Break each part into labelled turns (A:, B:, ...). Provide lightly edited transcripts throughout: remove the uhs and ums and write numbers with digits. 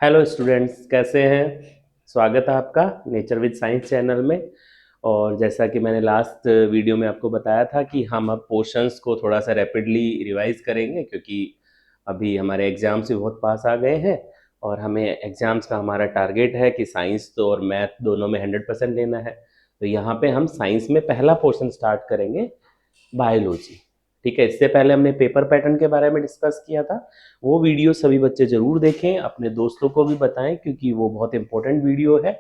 A: Hello students, कैसे हैं। स्वागत है आपका नेचर विद साइंस चैनल में। और जैसा कि मैंने लास्ट वीडियो में आपको बताया था कि हम अब पोर्शंस को थोड़ा सा रैपिडली रिवाइज करेंगे, क्योंकि अभी हमारे एग्जाम्स भी बहुत पास आ गए हैं और हमें एग्जाम्स का हमारा टारगेट है कि साइंस तो और मैथ दोनों में 100% लेना है। तो यहाँ पे हम साइंस में पहला पोर्शन स्टार्ट करेंगे, बायोलॉजी। ठीक है, इससे पहले हमने पेपर पैटर्न के बारे में डिस्कस किया था। वो वीडियो सभी बच्चे जरूर देखें, अपने दोस्तों को भी बताएं, क्योंकि वो बहुत इंपॉर्टेंट वीडियो है।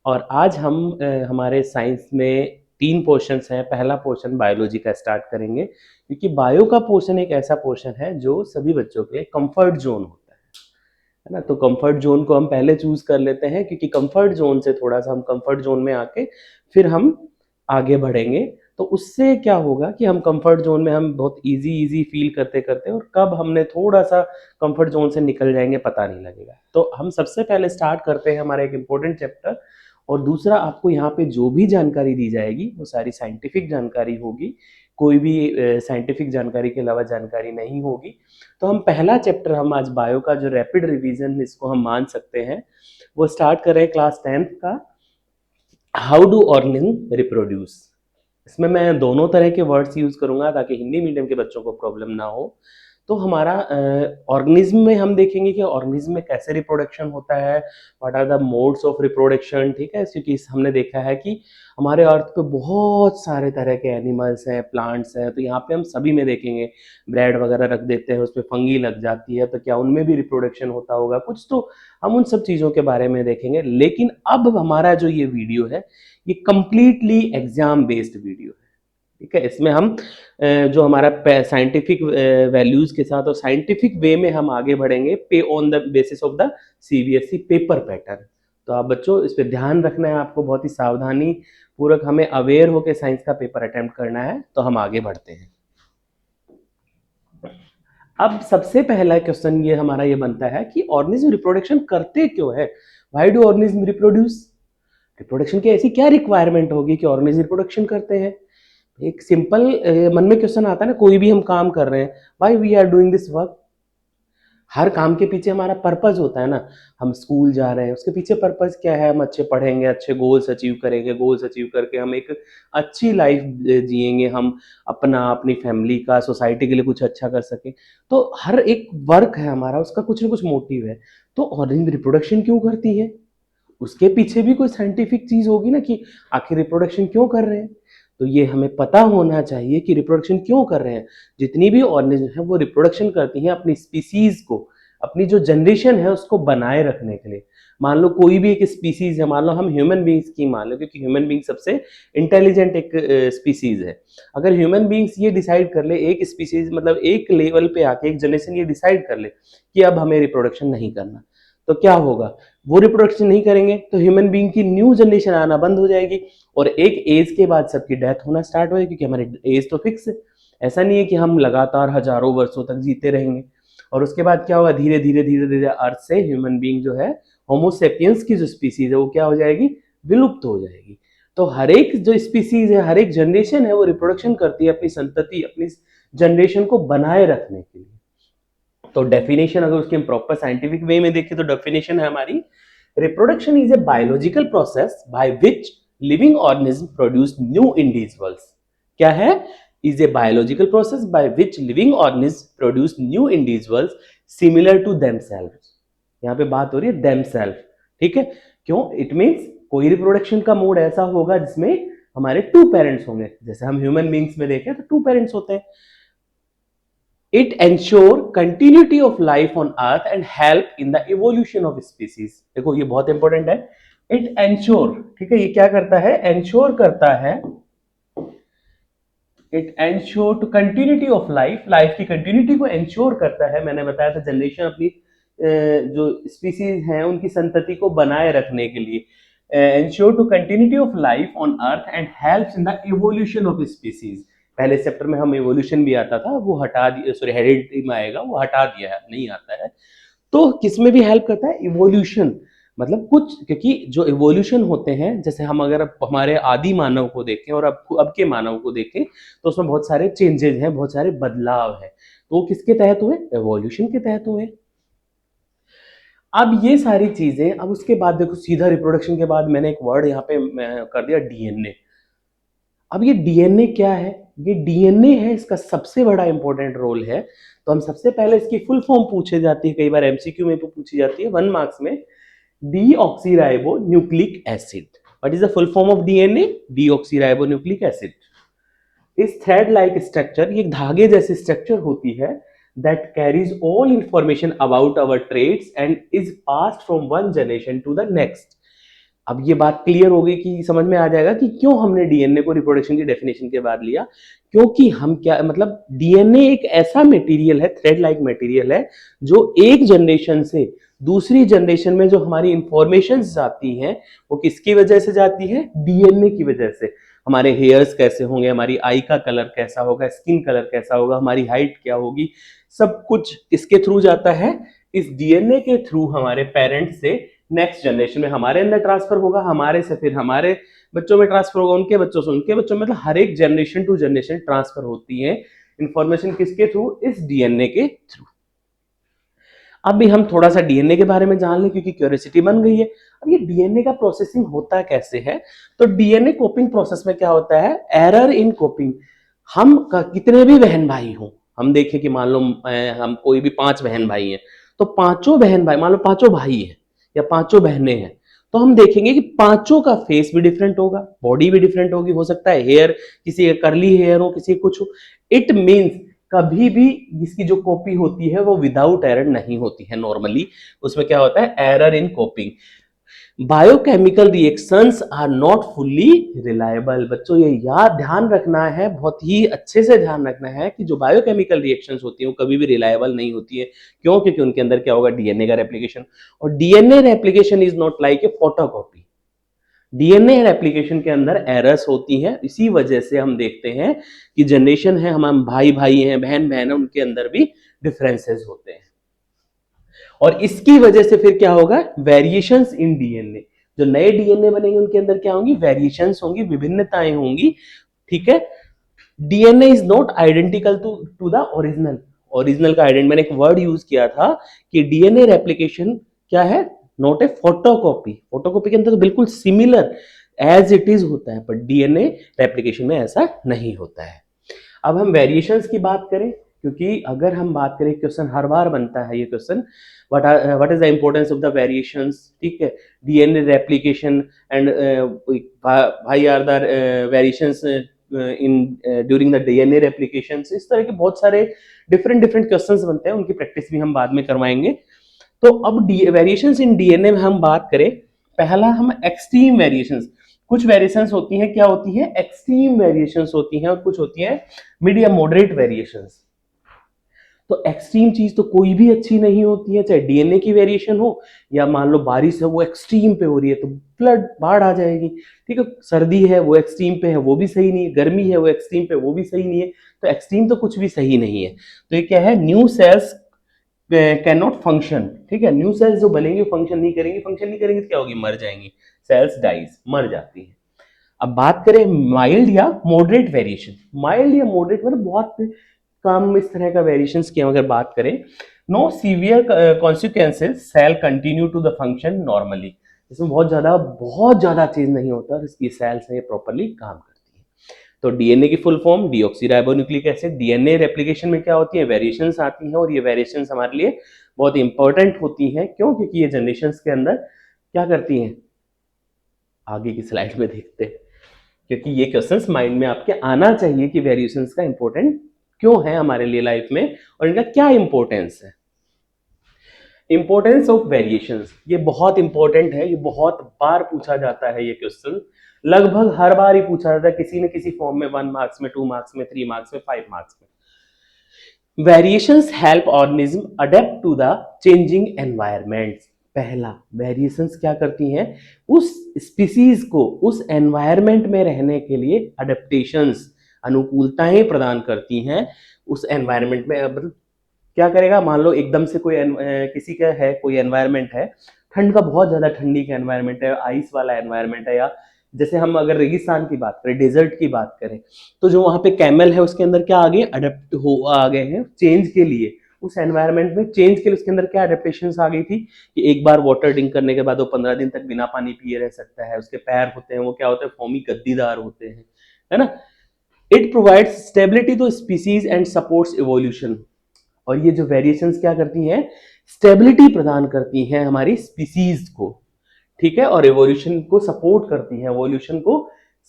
A: और आज हम हमारे साइंस में 3 पोर्शंस हैं। पहला पोर्शन बायोलॉजी का स्टार्ट करेंगे, क्योंकि बायो का पोर्शन एक ऐसा पोर्शन है जो सभी बच्चों के कंफर्ट जोन होता है ना। तो कंफर्ट जोन को हम पहले चूज कर लेते हैं, क्योंकि कंफर्ट जोन से थोड़ा सा हम कंफर्ट जोन में आके फिर हम आगे बढ़ेंगे। तो उससे क्या होगा कि हम कंफर्ट जोन में हम बहुत इजी इजी फील करते करते और कब हमने थोड़ा सा कंफर्ट जोन से निकल जाएंगे पता नहीं लगेगा। तो हम सबसे पहले स्टार्ट करते हैं हमारा एक इम्पोर्टेंट चैप्टर। और दूसरा, आपको यहाँ पे जो भी जानकारी दी जाएगी वो सारी साइंटिफिक जानकारी होगी, कोई भी साइंटिफिक जानकारी के अलावा जानकारी नहीं होगी। तो हम पहला चैप्टर, हम आज बायो का जो रैपिड रिवीजन इसको हम मान सकते हैं, वो स्टार्ट कर रहे हैं क्लास 10th का, हाउ डू ऑर्गेनिज्म रिप्रोड्यूस। इसमें मैं दोनों तरह के वर्ड्स यूज करूंगा ताकि हिंदी मीडियम के बच्चों को प्रॉब्लम ना हो। तो हमारा ऑर्गेनिज्म में हम देखेंगे कि ऑर्गेनिज्म में कैसे रिप्रोडक्शन होता है, what are the modes of reproduction. ठीक है, क्योंकि हमने देखा है कि हमारे अर्थ पे बहुत सारे तरह के एनिमल्स हैं, प्लांट्स हैं। तो यहाँ पे हम सभी में देखेंगे, ब्रेड वगैरह रख देते हैं, उस पर फंगी लग जाती है, तो क्या उनमें भी रिप्रोडक्शन होता होगा कुछ। तो हम उन सब चीज़ों के बारे में देखेंगे। लेकिन अब हमारा जो ये वीडियो है, ये कंप्लीटली एग्जाम बेस्ड वीडियो है। ठीक है, इसमें हम जो हमारा साइंटिफिक वैल्यूज के साथ और साइंटिफिक वे में हम आगे बढ़ेंगे, पे on the basis of the CBSE paper pattern. तो आप बच्चों इस पर ध्यान रखना है, आपको बहुत ही सावधानी पूर्वक हमें अवेयर होकर साइंस का पेपर अटेम्प्ट करना है। तो हम आगे बढ़ते हैं। अब सबसे पहला क्वेश्चन ये हमारा ये बनता है कि ऑर्गेनिज्म रिप्रोडक्शन करते क्यों है। Why do organism reproduce. Reproduction की ऐसी क्या रिक्वायरमेंट होगी कि ऑर्गेनिज्म रिप्रोडक्शन करते हैं। एक सिंपल मन में क्वेश्चन आता है ना, कोई भी हम काम कर रहे हैं, why we are doing this work. हर काम के पीछे हमारा पर्पज होता है ना। हम स्कूल जा रहे हैं, उसके पीछे पर्पज क्या है, हम अच्छे पढ़ेंगे, अच्छे गोल्स अचीव करेंगे, गोल्स अचीव करके हम एक अच्छी लाइफ जिएंगे, हम अपना, अपनी फैमिली का, सोसाइटी के लिए कुछ अच्छा कर सके। तो हर एक वर्क है हमारा, उसका कुछ ना कुछ मोटिव है। तो ऑर्गेनिज्म रिप्रोडक्शन क्यों करती है, उसके पीछे भी कोई साइंटिफिक चीज होगी ना, कि आखिर रिप्रोडक्शन क्यों कर रहे हैं। तो ये हमें पता होना चाहिए कि रिप्रोडक्शन क्यों कर रहे हैं। जितनी भी ऑर्गेनिज्म है वो रिप्रोडक्शन करती हैं अपनी स्पीसीज को, अपनी जो जनरेशन है उसको बनाए रखने के लिए। मान लो कोई भी एक स्पीसीज है, मान लो हम ह्यूमन बींग्स की मान लो, क्योंकि ह्यूमन बींग सबसे इंटेलिजेंट एक स्पीसीज है। अगर ह्यूमन बींग्स ये डिसाइड कर ले, एक स्पीसीज मतलब एक लेवल पे आके एक जनरेशन ये डिसाइड कर ले कि अब हमें रिप्रोडक्शन नहीं करना, तो क्या होगा, वो रिप्रोडक्शन नहीं करेंगे तो ह्यूमन बींग की न्यू जनरेशन आना बंद हो जाएगी। और एक एज के बाद सबकी डेथ होना स्टार्ट हो जाएगी, क्योंकि हमारी एज तो फिक्स है। ऐसा नहीं है कि हम लगातार हजारों वर्षों तक जीते रहेंगे। और उसके बाद क्या होगा, धीरे धीरे धीरे धीरे अर्थ से ह्यूमन बींग जो है, होमोसेपियंस की जो स्पीसीज है, वो क्या हो जाएगी, विलुप्त हो जाएगी। तो हर एक जो स्पीसीज है, हर एक जनरेशन है, वो रिप्रोडक्शन करती है अपनी संतति, अपनी जनरेशन को बनाए रखने के लिए। तो डेफिनेशन अगर उसके प्रॉपर साइंटिफिक वे में देखें तो डेफिनेशन है हमारी, reproduction is a biological process by which living organism produce new individuals. क्या है, is a biological process by which living organism produce new individuals similar to themselves. यहाँ पे बात हो रही है देमसेल्फ। ठीक है, क्यों, इट मीन्स कोई रिप्रोडक्शन का मोड ऐसा होगा जिसमें हमारे 2 पेरेंट्स होंगे। जैसे हम ह्यूमन बींग्स में देखें तो 2 पेरेंट्स होते हैं। It ensure continuity of life on earth and help in the evolution of species। देखो ये बहुत इंपॉर्टेंट है। It ensure, ठीक है, ये क्या करता है, ensure करता है, it ensure to continuity of life, life की कंटिन्यूटी को ensure करता है। मैंने बताया था जनरेशन अपनी जो स्पीसीज हैं उनकी संतति को बनाए रखने के लिए, ensure to continuity of life on earth and helps in the evolution of species। पहले चैप्टर में हम इवोल्यूशन भी आता था, वो हटा दिया, सॉरी हेरिडिटी में आएगा, वो हटा दिया है, नहीं आता है। तो किसमें भी हेल्प करता है, इवोल्यूशन। मतलब कुछ, क्योंकि जो इवोल्यूशन होते हैं, जैसे हम अगर हमारे आदि मानव को देखें और अब के मानव को देखें, तो उसमें बहुत सारे चेंजेस हैं, बहुत सारे बदलाव हैं। तो वो किसके तहत हुए, इवोल्यूशन के तहत हुए। अब ये सारी चीजें, अब उसके बाद देखो सीधा रिप्रोडक्शन के बाद मैंने एक वर्ड यहाँ पे कर दिया डीएनए। अब ये डीएनए क्या है? ये डीएनए है, इसका सबसे बड़ा इंपॉर्टेंट रोल है। तो हम सबसे पहले इसकी फुल फॉर्म पूछे जाती है, कई बार एमसीक्यू में पूछी जाती है 1 मार्क्स में। Deoxyribo nucleic acid. What is the full form of DNA? Deoxyribo nucleic acid. इस थ्रेड लाइक स्ट्रक्चर, ये धागे जैसी स्ट्रक्चर होती है, that carries all information about our traits and is passed from one generation to the next। अब ये बात clear हो गई कि समझ में आ जाएगा कि क्यों हमने डीएनए को रिप्रोडक्शन की डेफिनेशन के बाद लिया। क्योंकि हम क्या मतलब, डीएनए एक ऐसा मटेरियल है, थ्रेड लाइक मटेरियल है, जो एक जनरेशन से दूसरी जनरेशन में जो हमारी इंफॉर्मेशन जाती हैं वो किसकी वजह से जाती है? डीएनए की वजह से। हमारे हेयर्स कैसे होंगे, हमारी आई का कलर कैसा होगा, स्किन कलर कैसा होगा, हमारी हाइट क्या होगी, सब कुछ इसके थ्रू जाता है। इस डीएनए के थ्रू हमारे पेरेंट्स से नेक्स्ट जनरेशन में हमारे अंदर ट्रांसफर होगा, हमारे से फिर हमारे बच्चों में ट्रांसफर होगा, उनके बच्चों से उनके बच्चों में, मतलब हर एक जनरेशन टू जनरेशन ट्रांसफर होती है इंफॉर्मेशन किसके थ्रू? इस डीएनए के थ्रू। अब भी हम थोड़ा सा डीएनए के बारे में जान लें क्योंकि क्यूरियोसिटी बन गई है। अब ये डीएनए का प्रोसेसिंग होता कैसे है? तो डीएनए कोपिंग प्रोसेस में क्या होता है? एरर इन कोपिंग। हम कितने भी बहन भाई हों, हम देखें कि मान लो हम कोई भी 5 बहन भाई हैं, तो पांचों बहन भाई, मान लो पांचों भाई हैं या पांचों बहनें हैं, तो हम देखेंगे कि पांचों का फेस भी डिफरेंट होगा, बॉडी भी डिफरेंट होगी, हो सकता है हेयर किसी का कर्ली हेयर हो, किसी कुछ हो। इट मीन्स कभी भी इसकी जो कॉपी होती है वो विदाउट एरर नहीं होती है नॉर्मली। उसमें क्या होता है? Error in copying. Biochemical reactions are not fully reliable. बच्चों ये याद ध्यान रखना है, बहुत ही अच्छे से ध्यान रखना है कि जो बायोकेमिकल रिएक्शंस होती हैं वो कभी भी रिलायबल नहीं होती है। क्यों? क्योंकि उनके अंदर क्या होगा? डीएनए का रेप्लिकेशन। और DNA replication is not like a photocopy. DNA replication के अंदर एरर्स होती हैं। इसी वजह से हम देखते हैं कि जनरेशन है, हम भाई भाई हैं, बहन बहन है, उनके अंदर भी डिफरेंसेस होते हैं। और इसकी वजह से फिर क्या होगा? Variations in DNA. जो नए डीएनए बनेंगे उनके अंदर क्या होंगी? वेरिएशंस होंगी, विभिन्नताएं होंगी। ठीक है। DNA is not identical to the original. Original का आइडेंट, मैंने एक वर्ड यूज किया था कि डीएनए रेप्लिकेशन क्या है? Not a photocopy. फोटोकॉपी के अंदर तो बिल्कुल सिमिलर एज इट इज होता है, पर डीएनए रेप्लिकेशन में ऐसा नहीं होता है। अब हम वेरिएशंस की बात करें, क्योंकि अगर हम बात करें, क्वेश्चन हर बार बनता है ये question, what is the importance of the variations? ठीक है, DNA replication and why are the variations in during the DNA replication. इस तरह के बहुत सारे डिफरेंट डिफरेंट क्वेश्चंस बनते हैं, उनकी प्रैक्टिस भी हम बाद में करवाएंगे। तो अब वेरिएशंस इन डीएनए में हम बात करें, पहला हम एक्सट्रीम वेरिएशंस। कुछ वेरिएशंस होती हैं, क्या होती है? एक्सट्रीम वेरिएशंस होती हैं, और कुछ होती हैं मीडियम मॉडरेट वेरिएशंस। तो एक्सट्रीम चीज तो कोई भी अच्छी नहीं होती है, चाहे डीएनए की वेरिएशन हो या मान लो बारिश है वो एक्सट्रीम पे हो रही है तो फ्लड, बाढ़ आ जाएगी। ठीक है, सर्दी है वो एक्सट्रीम पे है, वो भी सही नहीं है, गर्मी है वो एक्सट्रीम पे, वो भी सही नहीं है। तो एक्सट्रीम तो कुछ भी सही नहीं है। तो ये क्या है? New cells can not function. ठीक है, न्यू सेल्स जो बनेंगे फंक्शन नहीं करेंगे, फंक्शन नहीं करेंगे तो क्या होगी? मर जाएंगी, सेल्स डाइज, मर जाती है। अब बात करें माइल्ड या मॉडरेट वेरिएशन। माइल्ड या मॉडरेट मतलब बहुत कम इस तरह का वेरिएशंस की अगर बात करें, no severe consequences, cell continue to the function normally. इसमें बहुत ज्यादा चीज नहीं होता, इसकी सेल्स है प्रॉपरली काम करती है। तो डीएनए की full form deoxyribonucleic acid. DNA replication में क्या होती है? वेरिएशंस आती हैं, और ये वेरिएशंस हमारे लिए बहुत इंपॉर्टेंट होती हैं। क्यों? क्योंकि ये जनरेशंस के अंदर क्या करती हैं? आगे की स्लाइड में देखते हैं, क्योंकि ये क्वेश्चंस माइंड में आपके आना चाहिए कि वेरिएशंस का इंपॉर्टेंट क्यों है हमारे लिए लाइफ में, और इनका क्या इंपॉर्टेंस है। इंपॉर्टेंस ऑफ वेरिएशंस, ये बहुत इंपॉर्टेंट है, ये बहुत बार पूछा जाता है ये क्वेश्चन, लगभग हर बार ही पूछा जाता है किसी न किसी फॉर्म में, 1 मार्क्स में, 2 मार्क्स में, 3 मार्क्स में, 5 मार्क्स में। Variations help organism adapt to the changing environment. पहला, वेरिएशंस क्या करती हैं? उस स्पीसीज को उस एनवायरमेंट में रहने के लिए अडेप्टेशंस, अनुकूलताएं प्रदान करती हैं उस एनवायरमेंट में। मतलब क्या करेगा? मान लो एकदम से कोई किसी का है, कोई एनवायरमेंट है, ठंड का, बहुत ज्यादा ठंडी का एनवायरमेंट है, आइस वाला एनवायरमेंट है, या जैसे हम अगर रेगिस्तान की बात करें, डेजर्ट की बात करें, तो जो वहां पे कैमल है उसके अंदर क्या आ गए? अडेप्ट हो आ गए हैं चेंज के लिए, उस एनवायरनमेंट में चेंज के लिए उसके अंदर क्या एडेप्टेशंस आ गई थी कि एक बार वाटर ड्रिंक करने के बाद वो 15 दिन तक बिना पानी पिए रह सकता है, उसके पैर होते हैं वो क्या होते हैं, फोमी गद्दीदार होते हैं, है ना। It provides stability to species and supports evolution. और ये जो वेरिएशंस क्या करती हैं, स्टेबिलिटी प्रदान करती हैं हमारी स्पीसीज को, ठीक है, और इवोल्यूशन को सपोर्ट करती हैं, इवोल्यूशन को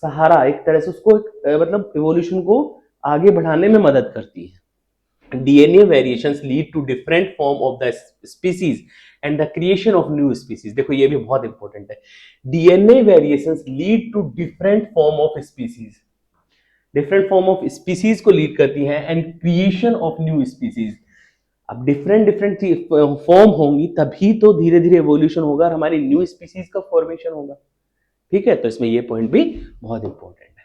A: सहारा एक तरह से उसको मतलब इवोल्यूशन को आगे बढ़ाने में मदद करती है। DNA variations lead to different form of the species and the creation of new species. देखो ये भी बहुत इंपॉर्टेंट है, DNA variations lead to different form of species, different form of species को लीड करती हैं and creation of new species. अब different different form होंगी तभी तो धीरे धीरे एवोल्यूशन होगा और हमारी न्यू स्पीसीज का फॉर्मेशन होगा, ठीक है। तो इसमें ये पॉइंट भी बहुत इंपॉर्टेंट है।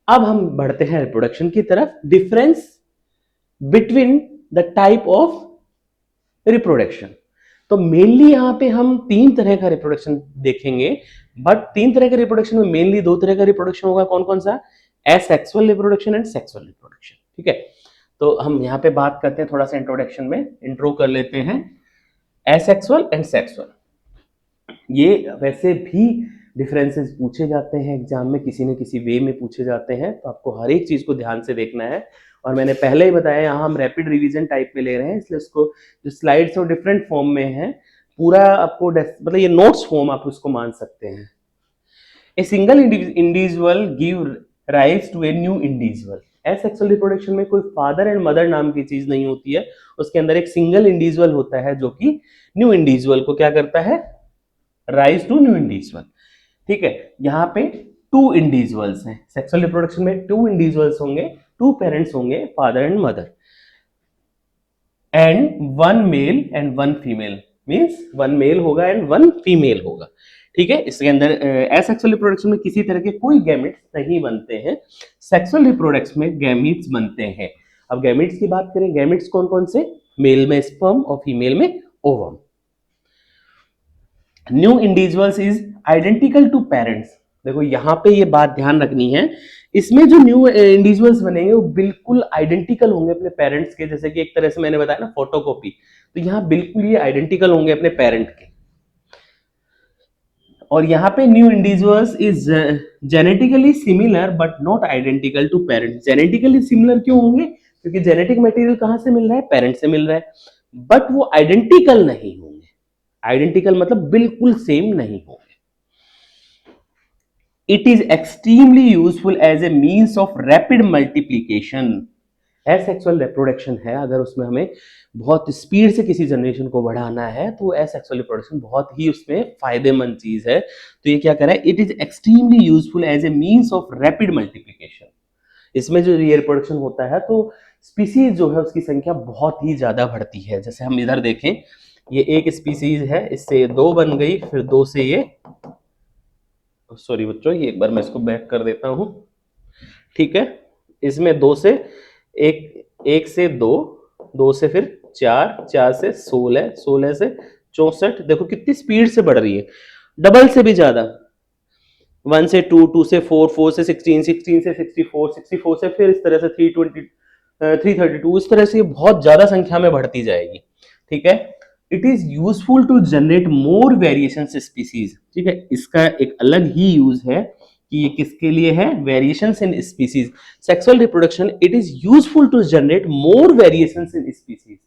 A: अब हम बढ़ते हैं रिप्रोडक्शन की तरफ। Difference between the type of reproduction. तो मेनली यहां पे हम 3 तरह का रिप्रोडक्शन देखेंगे, बट 3 तरह के रिप्रोडक्शन में मेनली 2 तरह का रिप्रोडक्शन होगा। कौन कौन सा? Asexual reproduction and sexual reproduction, ठीक है। तो हम यहाँ पे बात करते हैं, थोड़ा सा इंट्रोडक्शन में इंट्रो कर लेते हैं। एसेक्सुअल एंड सेक्सुअल, ये वैसे भी डिफरेंसेस पूछे जाते हैं एग्जाम में, किसी न किसी वे में पूछे जाते हैं, तो आपको हर एक चीज को ध्यान से देखना है। और मैंने पहले ही बताया यहाँ हम रैपिड रिवीजन टाइप में ले रहे हैं, इसलिए उसको जो स्लाइड्स और डिफरेंट फॉर्म में है पूरा आपको मतलब ये नोट्स फॉर्म आप उसको मान सकते हैं। A single individual give rise to a new individual. Asexual reproduction में कोई फादर एंड मदर नाम की चीज नहीं होती है, उसके अंदर एक सिंगल इंडिविजुअल होता है जो कि न्यू इंडिविजुअल को क्या करता है, राइज टू न्यू इंडिविजुअल, ठीक है। यहाँ पे 2 इंडिविजुअल्स हैं, सेक्सुअल रिप्रोडक्शन में 2 इंडिविजुअल्स होंगे, 2 पेरेंट्स होंगे, father and mother, and 1 male and 1 female, means 1 male होगा एंड 1 फीमेल होगा, ठीक है। इसके अंदर एसेक्सुअल रिप्रोडक्शन में किसी तरह के कोई गैमेट्स नहीं बनते हैं, सेक्सुअल रिप्रोडक्शन में गैमेट्स बनते हैं। अब गैमेट्स की बात करें, गैमेट्स कौन कौन से? मेल में स्पर्म और फीमेल में ovum. New individuals is identical to parents. देखो यहाँ पे ये बात ध्यान रखनी है, इसमें जो न्यू इंडिविजुअल्स बनेंगे वो बिल्कुल आइडेंटिकल होंगे अपने पेरेंट्स के, जैसे कि एक तरह से मैंने बताया ना फोटोकॉपी, तो यहाँ बिल्कुल ये आइडेंटिकल होंगे अपने पेरेंट के। और यहाँ पे new individuals is genetically similar but not identical to parents. Genetically similar क्यों होंगे? क्योंकि जेनेटिक मटेरियल कहाँ से मिल रहा है? पेरेंट्स से मिल रहा है, बट वो आइडेंटिकल नहीं होंगे। आइडेंटिकल मतलब बिल्कुल सेम नहीं होंगे। It is extremely useful as a means of rapid multiplication. Asexual reproduction है, अगर उसमें हमें बहुत स्पीड से किसी जनरेशन को बढ़ाना है तो एसेक्सुअल रिप्रोडक्शन बहुत ही उसमें फायदेमंद चीज है। तो ये क्या कर रहा है? It is extremely useful as a means of rapid multiplication. इसमें जो ये रिप्रोडक्शन होता है तो स्पीसीज जो है उसकी संख्या बहुत ही ज्यादा बढ़ती है। जैसे हम इधर देखें, ये एक स्पीसीज है, इससे 2 बन गई, फिर 2 से ये, सॉरी बच्चों, ये एक बार मैं इसको बैक कर देता हूं, ठीक है। इसमें 2 से एक से 2, 2 से फिर 4, 4 से 16, 16 से 64, देखो कितनी स्पीड से बढ़ रही है, डबल से भी ज्यादा। 1 से 2, 2 से 4, 4 से 16, 16 से 64, 64 से फिर इस तरह से 320, 332, इस तरह से बहुत ज्यादा संख्या में बढ़ती जाएगी, ठीक है। It is useful to generate more variation species, ठीक है। इसका एक अलग ही यूज है कि ये किसके लिए है? Variations in species. Sexual reproduction, it is useful to generate more variations in species.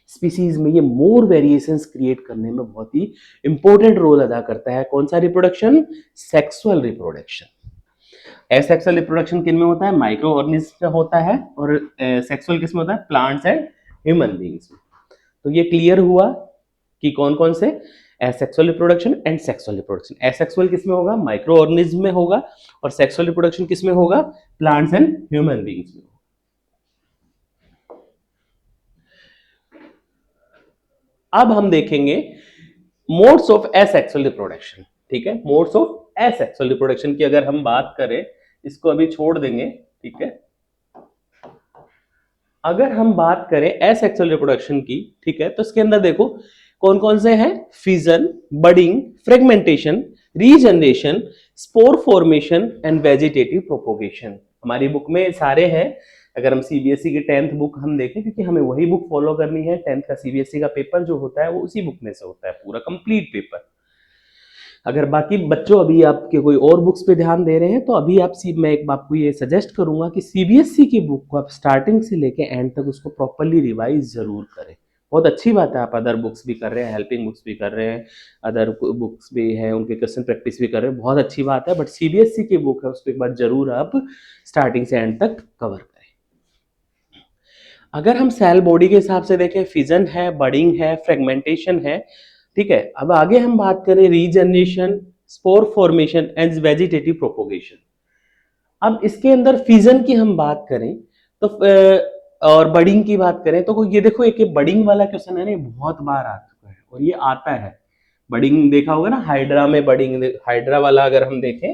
A: Species में ये मोर वेरिएशंस क्रिएट करने में बहुत ही इंपॉर्टेंट रोल अदा करता है। कौन सा reproduction? Sexual reproduction. Asexual reproduction किन में होता है? माइक्रो ऑर्गेनिज्म में होता है, और सेक्सुअल किस में होता है? प्लांट्स एंड ह्यूमन बीइंग्स में। तो ये क्लियर हुआ कि कौन कौन से asexual reproduction and sexual reproduction. Asexual किस में होगा? माइक्रो ऑर्गेनिज्म में होगा, और सेक्सुअल रिप्रोडक्शन किस में होगा? प्लांट्स एंड ह्यूमन बीइंग्स में। अब हम देखेंगे मोड्स ऑफ एसेक्सुअल रिप्रोडक्शन, ठीक है। मोड्स ऑफ एसेक्सुअल रिप्रोडक्शन की अगर हम बात करें, इसको अभी छोड़ देंगे, ठीक है। अगर हम बात करें एसेक्सुअल रिप्रोडक्शन की, ठीक है, तो इसके अंदर देखो कौन कौन से हैं? Fission, budding, fragmentation, regeneration, spore formation and vegetative propagation. हमारी बुक में सारे हैं, अगर हम सीबीएसई की 10th बुक हम देखें, क्योंकि हमें वही बुक फॉलो करनी है, 10th का सीबीएसई का पेपर जो होता है वो उसी बुक में से होता है, पूरा कंप्लीट पेपर। अगर बाकी बच्चों अभी आपके कोई और बुक्स पे ध्यान दे रहे हैं तो अभी मैं एक आपको ये सजेस्ट करूंगा कि सीबीएसई की बुक को आप स्टार्टिंग से लेके एंड तक उसको प्रॉपरली रिवाइज जरूर करें। बहुत अच्छी बात है आप अदर बुक्स भी कर रहे हैं, हेल्पिंग बुक्स भी कर रहे हैं, अदर बुक्स भी हैं उनके क्वेश्चन प्रैक्टिस भी कर रहे हैं, बहुत अच्छी बात है। बट सीबीएसई की बुक है उसको एक बार जरूर आप स्टार्टिंग से एंड तक कवर करें। अगर हम सेल बॉडी के हिसाब से देखें, फिजन है, बडिंग है, फ्रेगमेंटेशन है, ठीक है। अब आगे हम बात करें regeneration, spore formation and vegetative propagation. अब इसके अंदर फिजन की हम बात करें तो और बडिंग की बात करें तो ये देखो एक बडिंग वाला क्वेश्चन है ना, बहुत बार आ चुका है और ये आता है। बडिंग देखा होगा ना, हाइड्रा में बडिंग, हाइड्रा वाला अगर हम देखें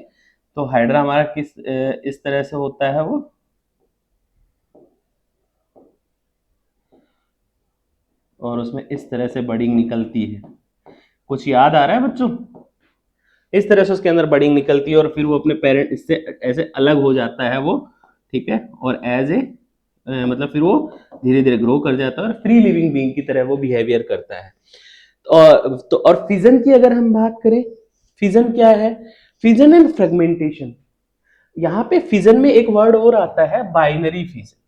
A: तो हाइड्रा हमारा किस इस तरह से होता है वो, और उसमें इस तरह से बडिंग निकलती है। कुछ याद आ रहा है बच्चों? इस तरह से उसके अंदर बडिंग निकलती है और फिर वो अपने पेरेंट इससे ऐसे अलग हो जाता है वो, ठीक है। और एज ए मतलब फिर वो धीरे धीरे ग्रो कर जाता है और फ्री लिविंग बीइंग की तरह वो बिहेवियर करता है। और फिजन की अगर हम बात करें, फिजन क्या है? Fission and fragmentation. यहाँ पे फिजन में एक वर्ड और आता है, बाइनरी फिजन।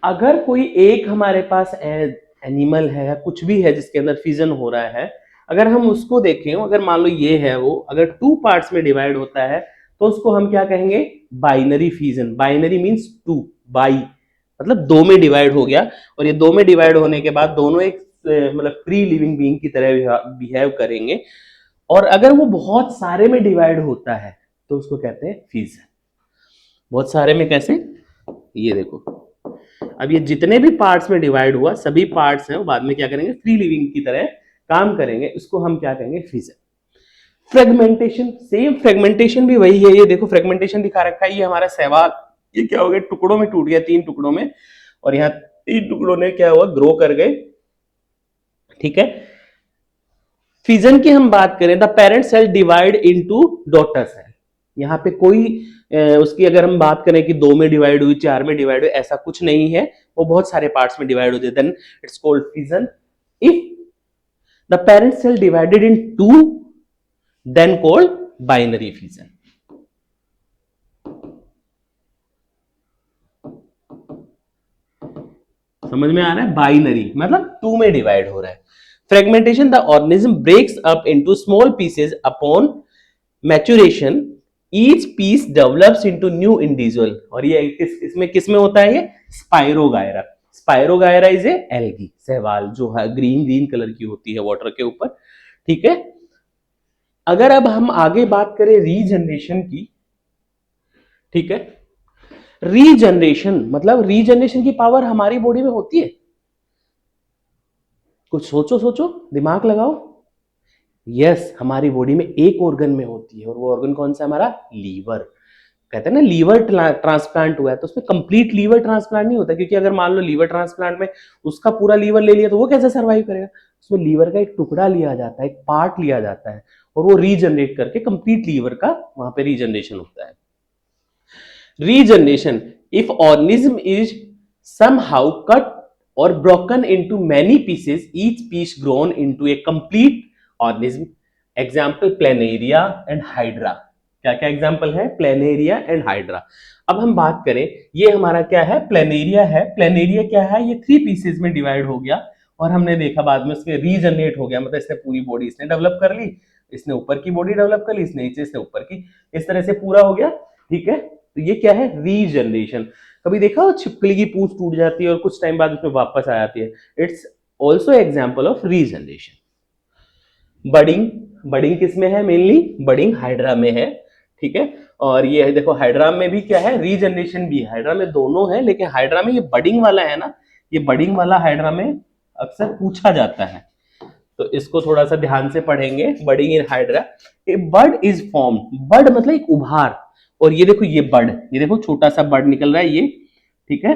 A: अगर कोई एक हमारे पास एनिमल है या कुछ भी है जिसके अंदर फिजन हो रहा है, अगर हम उसको देखें, अगर मान लो ये है वो, अगर 2 पार्ट्स में डिवाइड होता है तो उसको हम क्या कहेंगे? Binary fission. Binary means 2, by मतलब 2 में डिवाइड हो गया, और ये 2 में डिवाइड होने के बाद दोनों एक मतलब फ्री लिविंग बीइंग की तरह बिहेव करेंगे। और अगर वो बहुत सारे में डिवाइड होता है तो उसको कहते हैं फिजन। बहुत सारे में कैसे? ये देखो, अब ये जितने भी पार्ट्स में डिवाइड हुआ, सभी पार्ट्स हैं वो बाद में क्या करेंगे? फ्री लिविंग की तरह काम करेंगे, इसको हम क्या कहेंगे? फिजन। फ्रेगमेंटेशन, सेम फ्रेगमेंटेशन भी वही है। ये देखो फ्रेगमेंटेशन दिखा रखा है, ये हमारा सहवाग, ये क्या हो गया? टुकड़ों में टूट गया, 3 टुकड़ों में, और यहाँ 3 टुकड़ों ने क्या हुआ? ग्रो कर गए, ठीक है। फिजन की हम बात करें, the parent cell divide into daughter cell. यहाँ पे कोई उसकी अगर हम बात करें कि 2 में डिवाइड हुई, 4 में डिवाइड हुई, ऐसा कुछ नहीं है, वो बहुत सारे पार्ट्स में डिवाइड हो जाते हैं, then it's called fission. If the parent cell divided in 2, then called binary fission. समझ में आ रहा है? बाइनरी मतलब 2 में डिवाइड हो रहा है। Fragmentation, the organism breaks up into small pieces upon maturation, each piece develops into new individual. और ये किस में होता है? ये spirogyra. Spirogyra is a algae, शैवाल, जो है ग्रीन ग्रीन कलर की होती है वाटर के ऊपर, ठीक है। अगर अब हम आगे बात करें रीजनरेशन की, ठीक है। रीजनरेशन मतलब रीजनरेशन की पावर हमारी बॉडी में होती है? कुछ सोचो सोचो, दिमाग लगाओ। यस, हमारी बॉडी में एक ऑर्गन में होती है, और वो ऑर्गन कौन सा? हमारा लीवर। कहते हैं ना लीवर ट्रांसप्लांट हुआ है, तो उसमें कंप्लीट लीवर ट्रांसप्लांट नहीं होता, क्योंकि अगर मान लो लीवर ट्रांसप्लांट में उसका पूरा लीवर ले लिया तो वो कैसे सर्वाइव करेगा? उसमें लीवर का एक टुकड़ा लिया जाता है, एक पार्ट लिया जाता है, और वो रीजनरेट करके कंप्लीट लीवर का वहां पे रीजनरेशन होता है। Regeneration, if organism is somehow cut or broken into many pieces, each piece grown into a complete organism. Example, planaria and hydra। क्या क्या एग्जाम्पल है? Planaria and hydra. अब हम बात करें, ये हमारा क्या है? प्लेनेरिया है। प्लेनेरिया क्या है? ये 3 पीसेज में डिवाइड हो गया, और हमने देखा बाद में उसके रीजनरेट हो गया, मतलब इसने पूरी बॉडी इसने डेवलप कर ली, इसने ऊपर की बॉडी डेवलप कर ली, इसने नीचे, इसने ऊपर की, इस तरह से पूरा हो गया, ठीक है। तो ये क्या है? रीजनरेशन। कभी देखा छिपकली की पूंछ टूट जाती है और कुछ टाइम बाद उसमें वापस आ जाती है, it's also example of regeneration. Budding, budding किस में है? मेनली बडिंग हाइड्रा में है, ठीक है। और ये देखो हाइड्रा में भी क्या है? रीजनरेशन भी है। हाइड्रा में दोनों है, लेकिन हाइड्रा में ये बडिंग वाला है ना, ये बडिंग वाला हाइड्रा में अक्सर पूछा जाता है, तो इसको थोड़ा सा ध्यान से पढ़ेंगे। Budding in hydra, a bud is form. Bud मतलब एक उभार, और ये देखो ये बड, ये देखो छोटा सा बड निकल रहा है ये, ठीक है।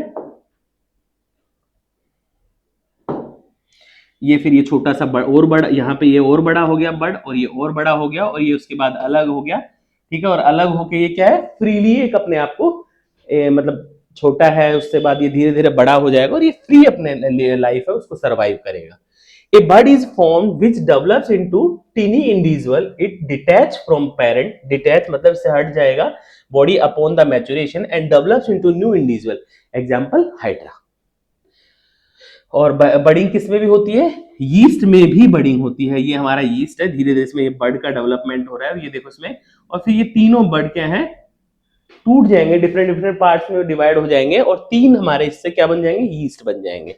A: ये फिर ये छोटा सा और बड़ा, यहाँ पे ये और बड़ा हो गया बड, और ये और बड़ा हो गया, और ये उसके बाद अलग हो गया, ठीक है। और अलग होके ये क्या है, फ्रीली एक अपने आप को मतलब छोटा है, उसके बाद ये धीरे धीरे बड़ा हो जाएगा और ये फ्री अपने लाइफ है उसको सरवाइव करेगा। A bud is formed which develops into teeny individual. It detach from parent. Detach मतलब से हट जाएगा body upon the maturation and develops into new individual. Example hydra. और बडिंग किस में भी होती है, यीस्ट में भी बडिंग होती है। ये हमारा यीस्ट है, धीरे धीरे इसमें बड का डेवलपमेंट हो रहा है, ये देखो इसमें। और फिर ये तीनों बड क्या है, टूट जाएंगे, डिफरेंट डिफरेंट पार्ट्स में डिवाइड हो जाएंगे, और तीन हमारे इससे क्या बन जाएंगे, यीस्ट बन जाएंगे।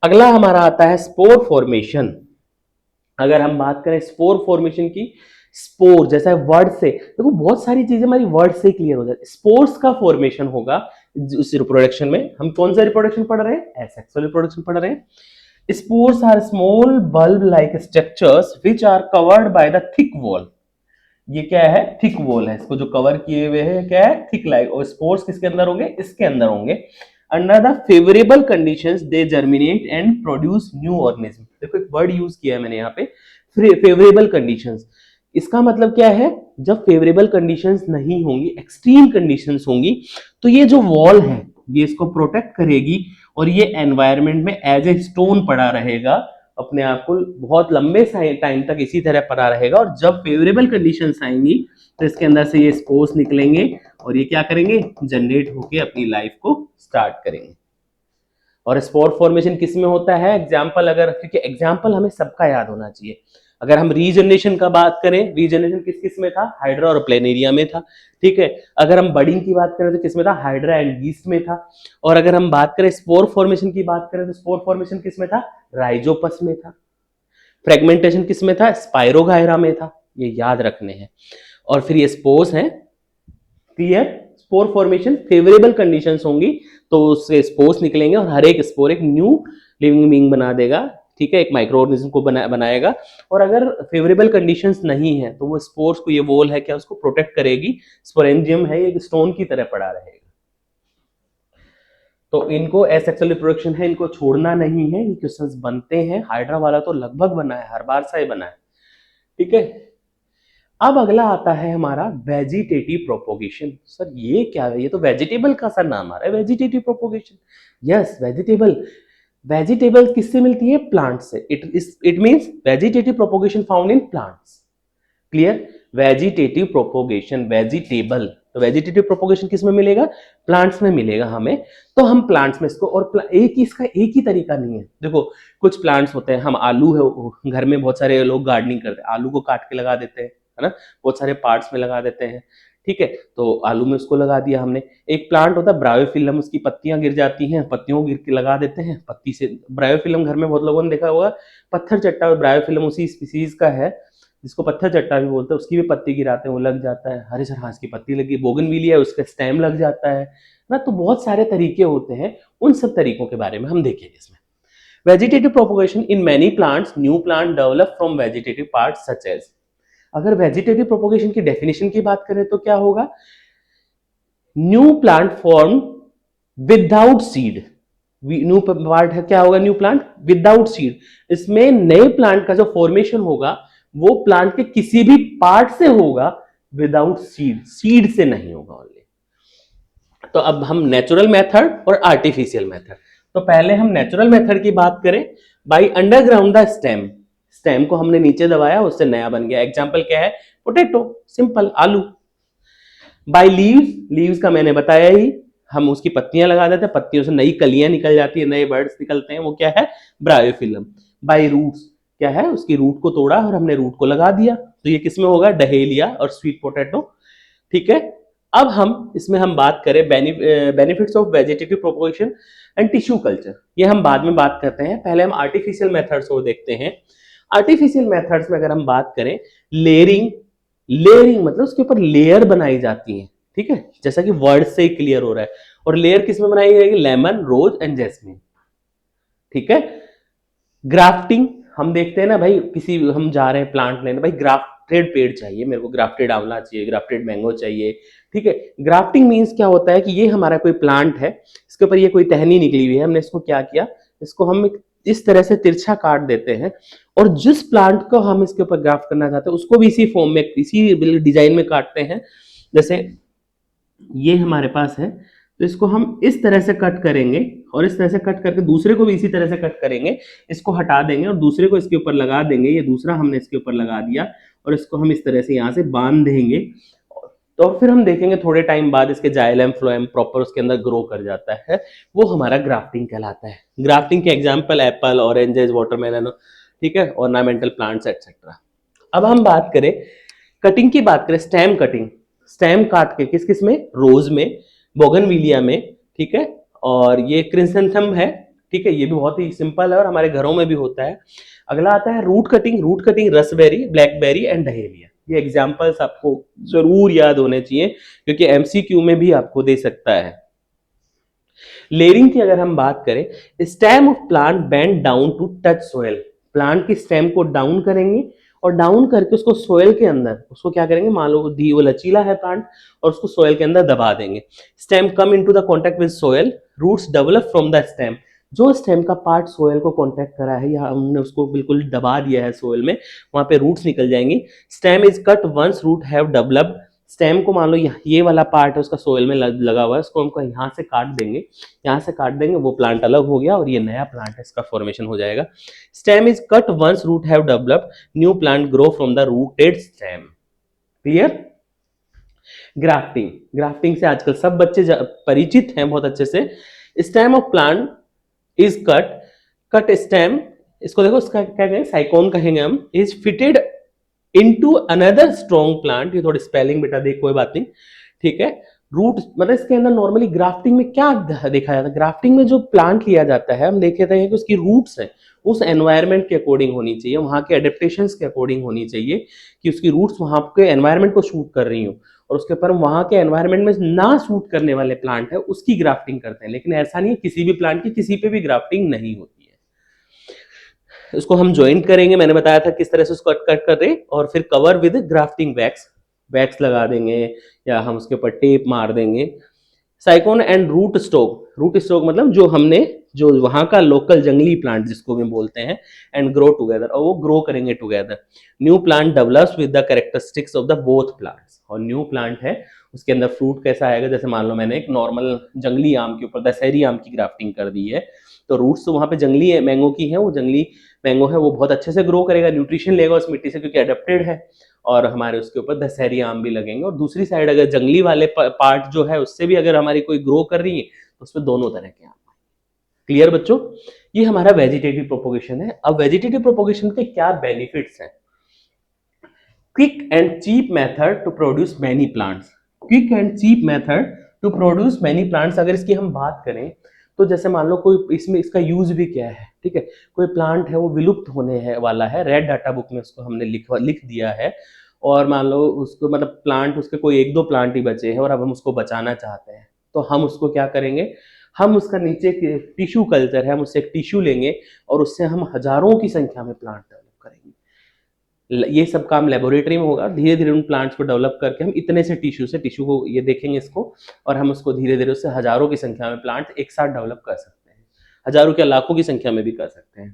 A: अगला हमारा आता है स्पोर फॉर्मेशन। अगर हम बात करें स्पोर फॉर्मेशन की, स्पोर जैसा वर्ड से देखो, बहुत सारी चीजें हमारी वर्ड से क्लियर हो जाती है। स्पोर्स का फॉर्मेशन होगा उस रिप्रोडक्शन में। हम कौन सा रिप्रोडक्शन पढ़ रहे हैं, एसेक्सुअल रिप्रोडक्शन पढ़ रहे हैं। Spores are small bulb like structures which are covered by the thick wall. ये क्या है, थिक वॉल है, इसको जो कवर किए हुए है क्या है, थिक लाइक। और स्पोर्स किसके अंदर होंगे, इसके अंदर होंगे। Under the favourable conditions they germinate and produce new organism. देखो एक वर्ड यूज किया है मैंने यहाँ पे, फेवरेबल कंडीशंस। इसका मतलब क्या है, जब फेवरेबल कंडीशंस नहीं होंगी, एक्सट्रीम कंडीशंस होंगी, तो ये जो वॉल है ये इसको प्रोटेक्ट करेगी और ये एनवायरनमेंट में एज ए स्टोन पड़ा रहेगा, अपने आप को बहुत लंबे टाइम तक इसी तरह पड़ा रहेगा। और जब फेवरेबल कंडीशंस आएंगी तो इसके अंदर से ये स्पोर्स निकलेंगे और ये क्या करेंगे, जनरेट होके अपनी लाइफ को स्टार्ट करेंगे। और स्पोर फॉर्मेशन किस में होता है, एग्जाम्पल अगर, क्योंकि एग्जाम्पल हमें सबका याद होना चाहिए। अगर हम रीजनरेशन का बात करें, रीजनरेशन किस किस में था, हाइड्रा और प्लेनेरिया में था, ठीक है। अगर हम बडिंग की बात करें तो किस में था, हाइड्रा एंड यीस्ट में था। और अगर हम बात करें स्पोर फॉर्मेशन की बात करें तो स्पोर फॉर्मेशन किस में था, राइजोपस में था। फ्रेगमेंटेशन किस में था, स्पाइरोगायरा में था। ये याद रखने हैं। और फिर ये स्पोर्स हैं, clear. Spore formation favourable conditions होंगी तो उससे स्पोर्स निकलेंगे और हर एक स्पोर एक न्यू लिविंग बीइंग बना देगा, ठीक है, एक माइक्रो ऑर्गेनिज्म को बनाएगा। और अगर फेवरेबल कंडीशंस नहीं है तो वो स्पोर्स को, ये वॉल है क्या, उसको प्रोटेक्ट करेगी। स्पोरेंजियम है, एक स्टोन की तरह पड़ा रहेगा। तो इनको एसेक्सुअल रिप्रोडक्शन है, इनको छोड़ना नहीं है। ये क्वेश्चंस बनते हैं, हाइड्रा वाला तो लगभग बना है, हर बार सा ही बना है, ठीक है। अब अगला आता है हमारा वेजिटेटिव प्रोपोगेशन। सर ये क्या है, ये तो वेजिटेबल का सर नाम आ रहा है, vegetative propagation. Yes, vegetable. Vegetable किससे मिलती है, प्लांट से। It means vegetative propagation found in plants. Clear, vegetative propagation, vegetable. तो वेजिटेटिव प्रोपोगेशन किस में मिलेगा, प्लांट्स में मिलेगा हमें। तो हम प्लांट्स में इसको, और इसका एक ही तरीका नहीं है। देखो कुछ प्लांट्स होते हैं, हम आलू है, घर में बहुत सारे लोग गार्डनिंग करते हैं, आलू को काट के लगा देते हैं, है ना, बहुत सारे पार्ट्स में लगा देते हैं, ठीक है। तो आलू में उसको लगा दिया हमने। एक प्लांट होता है ब्रायोफिलम, उसकी पत्तियां गिर जाती हैं, पत्तियों को गिर के लगा देते हैं, पत्ती से ब्रायोफिलम घर में बहुत लोगों ने देखा होगा। पत्थर चट्टा ब्रायोफिलम उसी स्पीसीज का है जिसको पत्थर चट्टा भी बोलते हैं, उसकी भी पत्ती गिराते हैं, वो लग जाता है। हरे सरहास की पत्ती लगी, बोगनविलिया है, उसका स्टेम लग जाता है ना। तो बहुत सारे तरीके होते हैं, उन सब तरीकों के बारे में हम देखेंगे इसमें। Vegetative propagation in many plants, new plant develop from vegetative parts such as. अगर वेजिटेटिव प्रोपोगेशन की डेफिनेशन की बात करें तो क्या होगा, new plant form without seed. New plant है, क्या होगा, न्यू प्लांट विदाउट सीड। इसमें नए प्लांट का जो फॉर्मेशन होगा वो प्लांट के किसी भी पार्ट से होगा, विदाउट सीड, सीड से नहीं होगा ओनली। तो अब हम नेचुरल मेथड और आर्टिफिशियल मेथड। तो पहले हम नेचुरल मेथड की बात करें, by underground the stem. Stem को हमने नीचे दबाया, उससे नया बन गया। एग्जाम्पल क्या है, पोटैटो, सिंपल, आलू। बाय लीव्स, लीव्स का मैंने बताया ही, हम उसकी पत्तियां लगा देते हैं, पत्तियों से नई कलियां निकल जाती है, नए बर्ड्स निकलते हैं, वो क्या है, ब्रायोफिलम। बाय रूट्स, क्या है, उसकी रूट को तोड़ा और हमने रूट को लगा दिया, तो ये किसमें होगा, डहेलिया और स्वीट पोटैटो, ठीक है। अब हम इसमें हम बात करें benefits of vegetative propagation and tissue culture, ये हम बाद में बात करते हैं। पहले हम आर्टिफिशियल मेथड्स को देखते हैं। आर्टिफिशियल मेथड्स में अगर हम बात करें, लेयरिंग, लेयरिंग मतलब उसके ऊपर लेयर बनाई जाती है, ठीक है, जैसा कि वर्ड से ही क्लियर हो रहा है। और लेयर किसमें बनाई जाएगी, लेमन, रोज एंड जैस्मिन, ठीक है। ग्राफ्टिंग, हम देखते हैं ना भाई, किसी हम जा रहे हैं प्लांट लेने, भाई ग्राफ्टेड पेड़ चाहिए मेरे को, ग्राफ्टेड आंवला चाहिए, ग्राफ्टेड मैंगो चाहिए, ठीक है। ग्राफ्टिंग मींस क्या होता है कि ये हमारा कोई प्लांट है, इसके ऊपर ये कोई टहनी निकली हुई है, हमने इसको क्या किया, इसको हम एक इस तरह से तिरछा काट देते हैं और जिस प्लांट को हम इसके ऊपर ग्राफ्ट करना चाहते हैं उसको भी इसी फॉर्म में, इसी डिजाइन में काटते हैं। जैसे ये हमारे पास है, तो इसको हम इस तरह से कट करेंगे और इस तरह से कट करके दूसरे को भी इसी तरह से कट करेंगे, इसको हटा देंगे और दूसरे को इसके ऊपर लगा देंगे। ये दूसरा हमने इसके ऊपर लगा दिया और इसको हम इस तरह से यहाँ से बांध देंगे। तो फिर हम देखेंगे थोड़े टाइम बाद इसके जाइलम फ्लोएम प्रॉपर उसके अंदर ग्रो कर जाता है, वो हमारा ग्राफ्टिंग कहलाता है। ग्राफ्टिंग के एग्जाम्पल एप्पल, ऑरेंजेस, वाटरमेलन, ठीक है, ऑर्नामेंटल प्लांट्स एक्सेट्रा। अब हम बात करें कटिंग की, बात करें स्टेम कटिंग। स्टेम काट के किस किस में, रोज में, बोगनविलिया में, ठीक है, और ये क्रिसैंथेमम है, ठीक है, ये भी बहुत ही सिंपल है और हमारे घरों में भी होता है। अगला आता है root cutting. Root cutting raspberry, blackberry and dahlia. ये एग्जांपल्स आपको जरूर याद होने चाहिए क्योंकि एमसीक्यू में भी आपको दे सकता है। लेयरिंग की अगर हम बात करें, stem of plant bend down to touch soil. Plant की स्टेम को डाउन करेंगे और डाउन करके उसको सोइल के अंदर, उसको क्या करेंगे, मान लो वो लचीला है प्लांट और उसको सोइल के अंदर दबा देंगे। Stem come into the contact with soil, roots develop from the stem. जो स्टेम का पार्ट सोइल को कांटेक्ट करा है या हमने उसको बिल्कुल दबा दिया है सोइल में, वहां पे रूट्स निकल जाएंगी। Stem is cut once root have developed. Stem को मान लो ये वाला पार्ट है उसका सोइल में लगा हुआ है, उसको हमको यहाँ से काट देंगे, यहाँ से काट देंगे, वो प्लांट अलग हो गया और ये नया प्लांट है, इसका फॉर्मेशन हो जाएगा। Stem is cut once root have developed, new plant grow from the rooted stem. Clear? Grafting. Grafting से आजकल सब बच्चे परिचित हैं बहुत अच्छे से। Stem of plant is cut, cut stem, इसको देखो इसका क्या कहेंगे, साइकोन कहेंगे हम, is fitted into another strong plant. ये थोड़ी स्पेलिंग बेटा देख, कोई बात नहीं, ठीक है। रूट मतलब इसके अंदर नॉर्मली ग्राफ्टिंग में क्या देखा जाता है, ग्राफ्टिंग में जो प्लांट लिया जाता है हम देखे थे कि उसकी रूट्स हैं उस एनवायरनमेंट के अकॉर्डिंग होनी चाहिए, वहां के एडेप्टेशंस के अकॉर्डिंग होनी चाहिए कि उसकी रूट्स वहां के एनवायरनमेंट को शूट कर रही हो, और उसके ऊपर वहां के एनवायरनमेंट में ना शूट करने वाले प्लांट है उसकी ग्राफ्टिंग करते हैं। लेकिन ऐसा नहीं है, किसी भी प्लांट की किसी पे भी ग्राफ्टिंग नहीं होती है। इसको हम ज्वाइंट करेंगे, मैंने बताया था किस तरह से उसको कट कर रहे, और फिर cover with grafting wax, wax लगा देंगे या हम उसके ऊपर टेप मार देंगे। Scion and root stock. Root stock मतलब जो हमने, जो वहां का लोकल जंगली प्लांट जिसको भी बोलते हैं, एंड ग्रो टुगेदर, और वो ग्रो करेंगे together. New plant develops with the characteristics of the both plants. और न्यू प्लांट है उसके अंदर फ्रूट कैसा आएगा, जैसे मान लो मैंने एक नॉर्मल जंगली आम के ऊपर दशहरी आम की ग्राफ्टिंग कर दी है, तो रूट्स तो वहां पे जंगली है, मैंगो की है, वो जंगली मैंगो है, वो बहुत अच्छे से ग्रो करेगा, न्यूट्रिशन लेगा उस मिट्टी से क्योंकि अडेप्टेड है, और हमारे उसके ऊपर दशहरी आम भी लगेंगे। और दूसरी साइड अगर जंगली वाले पार्ट जो है उससे भी अगर हमारी कोई ग्रो कर रही है तो उसमें दोनों तरह के आम। क्लियर बच्चों? ये हमारा वेजिटेटिव प्रोपोगेशन है। अब वेजिटेटिव प्रोपोगेशन के क्या बेनिफिट्स हैं? Quick and cheap method to produce many plants. Quick and cheap method to produce many plants. अगर इसकी हम बात करें तो जैसे मान लो कोई, इसमें इसका यूज भी क्या है, ठीक है, कोई प्लांट है वो विलुप्त होने है वाला है, रेड डाटा बुक में उसको हमने लिख दिया है, और मान लो उसको मतलब प्लांट, उसके कोई एक दो प्लांट ही बचे हैं और अब हम उसको बचाना चाहते हैं, तो हम उसको क्या करेंगे, हम उसका नीचे टिश्यू कल्चर है, हम उससे एक टिश्यू लेंगे और उससे हम हजारों की संख्या में प्लांट डेवलप करेंगे। ये सब काम लेबोरेटरी में होगा। धीरे धीरे उन प्लांट्स को डेवलप करके हम इतने से टिश्यू को ये देखेंगे इसको, और हम उसको धीरे धीरे उससे हजारों की संख्या में प्लांट एक साथ डेवलप कर सकते हैं, हजारों क्या लाखों की संख्या में भी कर सकते हैं।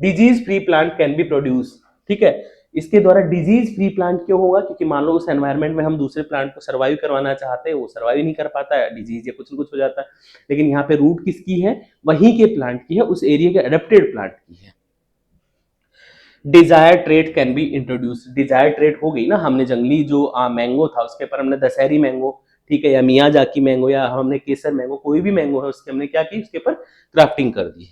A: Disease free plant can be produce. ठीक है, इसके द्वारा डिजीज फ्री प्लांट क्यों होगा, क्योंकि मान लो उस एनवायरनमेंट में हम दूसरे प्लांट को सर्वाइव करवाना चाहते हैं, वो सर्वाइव नहीं कर पाता है, डिजीज या कुछ न कुछ हो जाता है, लेकिन यहाँ पे रूट किसकी है, वहीं के प्लांट की है, उस एरिया के अडेप्टेड प्लांट की है। Desire trait can be introduce. Desire trait हो गई ना, हमने जंगली जो मैंगो था उसके ऊपर हमने दशहरी मैंगो, ठीक है, या मियाजाकी मैंगो, या हमने केसर मैंगो, कोई भी मैंगो है उसके हमने क्या की, उसके ऊपर क्राफ्टिंग कर दी।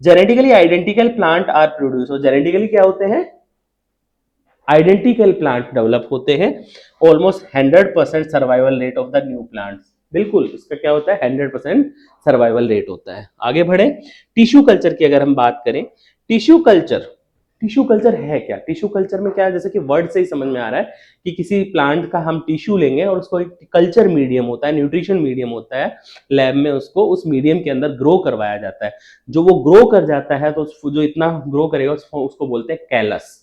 A: Genetically identical plant are produce. और जेनेटिकली क्या होते हैं, आइडेंटिकल प्लांट डेवलप होते हैं। Almost 100% survival rate of the new plants. बिल्कुल, इसका क्या होता है, 100% सर्वाइवल रेट होता है। आगे बढ़े, टिश्यू कल्चर की अगर हम बात करें, टिश्यू कल्चर है क्या? टिश्यू कल्चर में क्या है, जैसे कि वर्ड से ही समझ में आ रहा है कि किसी प्लांट का हम टिश्यू लेंगे और उसको एक कल्चर मीडियम होता है, न्यूट्रिशन मीडियम होता है, लैब में उसको उस मीडियम के अंदर ग्रो करवाया जाता है। जो वो ग्रो कर जाता है तो जो इतना ग्रो करेगा उसको बोलते हैं कैलस।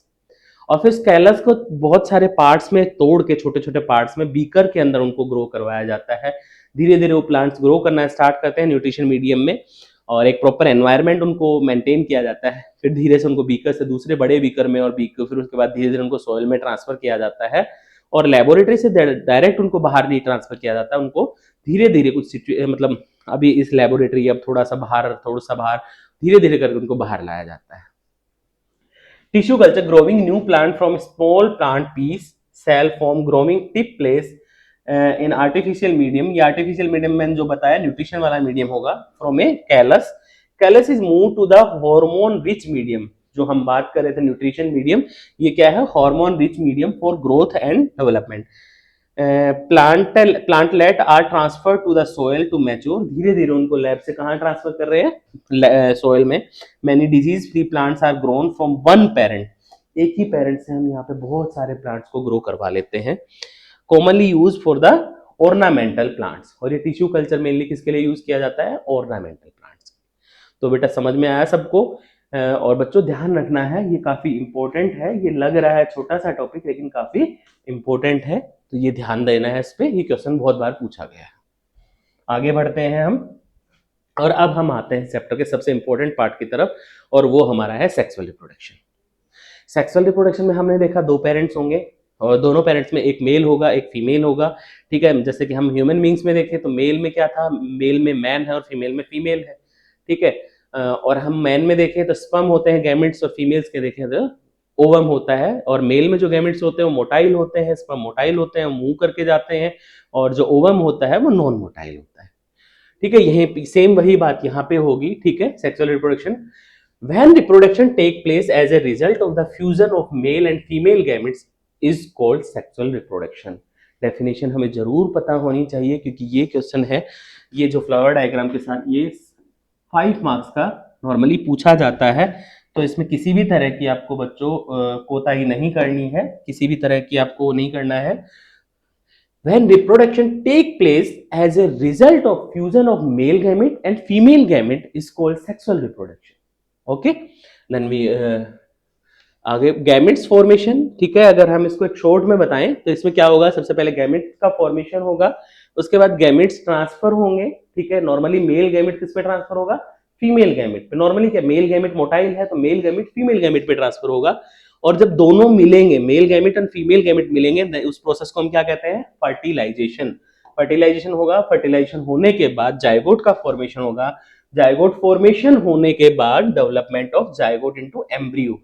A: और फिर कैलस को बहुत सारे पार्ट्स में तोड़ के, छोटे छोटे पार्ट्स में बीकर के अंदर उनको ग्रो करवाया जाता है। धीरे धीरे वो प्लांट्स ग्रो करना स्टार्ट करते हैं न्यूट्रिशन मीडियम में, और एक प्रॉपर एनवायरनमेंट उनको मेंटेन किया जाता है। फिर धीरे से उनको बीकर से दूसरे बड़े बीकर में और बीकर फिर उसके बाद धीरे धीरे उनको सॉइल में ट्रांसफर किया जाता है और लेबोरेटरी से डायरेक्ट उनको बाहर नहीं ट्रांसफर किया जाता है, उनको धीरे धीरे कुछ मतलब अभी इस लेबोरेटरी अब थोड़ा सा बाहर धीरे धीरे करके उनको बाहर लाया जाता है। Tissue culture, growing new plant from small plant piece cell form growing tip place in artificial medium. ये आर्टिफिशियल मीडियम मैंने जो बताया न्यूट्रिशन वाला मीडियम होगा, from a callus. Callus is move to the hormone rich medium. जो हम बात कर रहे थे न्यूट्रिशन मीडियम, ये क्या है? Hormone rich medium for growth and development. Plantlet are transfer to the soil to mature. धीरे धीरे उनको लैब से कहाँ ट्रांसफर कर रहे हैं? सोयल में। Many disease free plants are grown from one parent. एक ही पेरेंट से हम यहाँ पे बहुत सारे प्लांट्स को ग्रो करवा लेते हैं। Commonly use for the ornamental plants. और ये टिश्यू कल्चर मेनली किसके लिए यूज किया जाता है? Ornamental plants. तो बेटा समझ में आया सबको? और बच्चों ध्यान रखना है, ये काफी इंपॉर्टेंट है। ये लग रहा है छोटा सा टॉपिक लेकिन काफी इंपॉर्टेंट है, तो ये ध्यान देना है इस पे। ये क्वेश्चन बहुत बार पूछा गया है। आगे बढ़ते हैं हम, और अब हम आते हैं चैप्टर के सबसे इंपॉर्टेंट पार्ट की तरफ, और वो हमारा है सेक्सुअल रिप्रोडक्शन। सेक्सुअल रिप्रोडक्शन में हमने देखा 2 पेरेंट्स होंगे और दोनों पेरेंट्स में एक मेल होगा एक फीमेल होगा। ठीक है, जैसे कि हम ह्यूमन बींग्स में देखें तो मेल में क्या था? मेल में मैन है और फीमेल में फीमेल है। ठीक है, और हम मैन में देखें तो स्पर्म होते हैं गैमेट्स, और फीमेल्स के देखें तो ओवम होता है। और मेल में जो गैमेट्स होते हैं वो मोटाइल होते हैं, स्पर्म मोटाइल होते हैं, मूव करके जाते हैं, और जो ओवम होता है वो नॉन मोटाइल होता है। ठीक है, यही सेम वही बात यहाँ पे होगी। ठीक है, sexual reproduction, when reproduction take place as a result of the fusion of male and female gametes is called sexual reproduction। Definition हमें जरूर पता होनी चाहिए, क्योंकि ये क्वेश्चन है, ये जो फ्लावर डायग्राम के साथ ये 5 मार्क्स का नॉर्मली पूछा जाता है। तो इसमें किसी भी तरह की आपको बच्चों कोताही नहीं करनी है, किसी भी तरह की आपको नहीं करना है। When reproduction take place as a result of fusion of male gamete and female gamete is called sexual reproduction। Okay, then we आगे गैमेट्स फॉर्मेशन। ठीक है, अगर हम इसको एक शॉर्ट में बताएं तो इसमें क्या होगा? सबसे पहले गैमेट का फॉर्मेशन होगा, उसके बाद गैमेट्स ट्रांसफर होंगे। ठीक है, नॉर्मली मेल गैमेट किस पे ट्रांसफर होगा? फीमेल गैमेट पे। नॉर्मली क्या मेल गैमेट मोटाइल है तो मेल गैमेट फीमेल गैमेट पे ट्रांसफर होगा। और जब दोनों मिलेंगे, मेल गैमेट और फीमेल गैमेट मिलेंगे, उस प्रोसेस को हम क्या कहते हैं? फर्टिलाइजेशन। फर्टिलाइजेशन होगा, फर्टिलाइजेशन होने के बाद जाइगोट का फॉर्मेशन होगा, जाइगोट फॉर्मेशन होने के बाद development of zygote into embryo.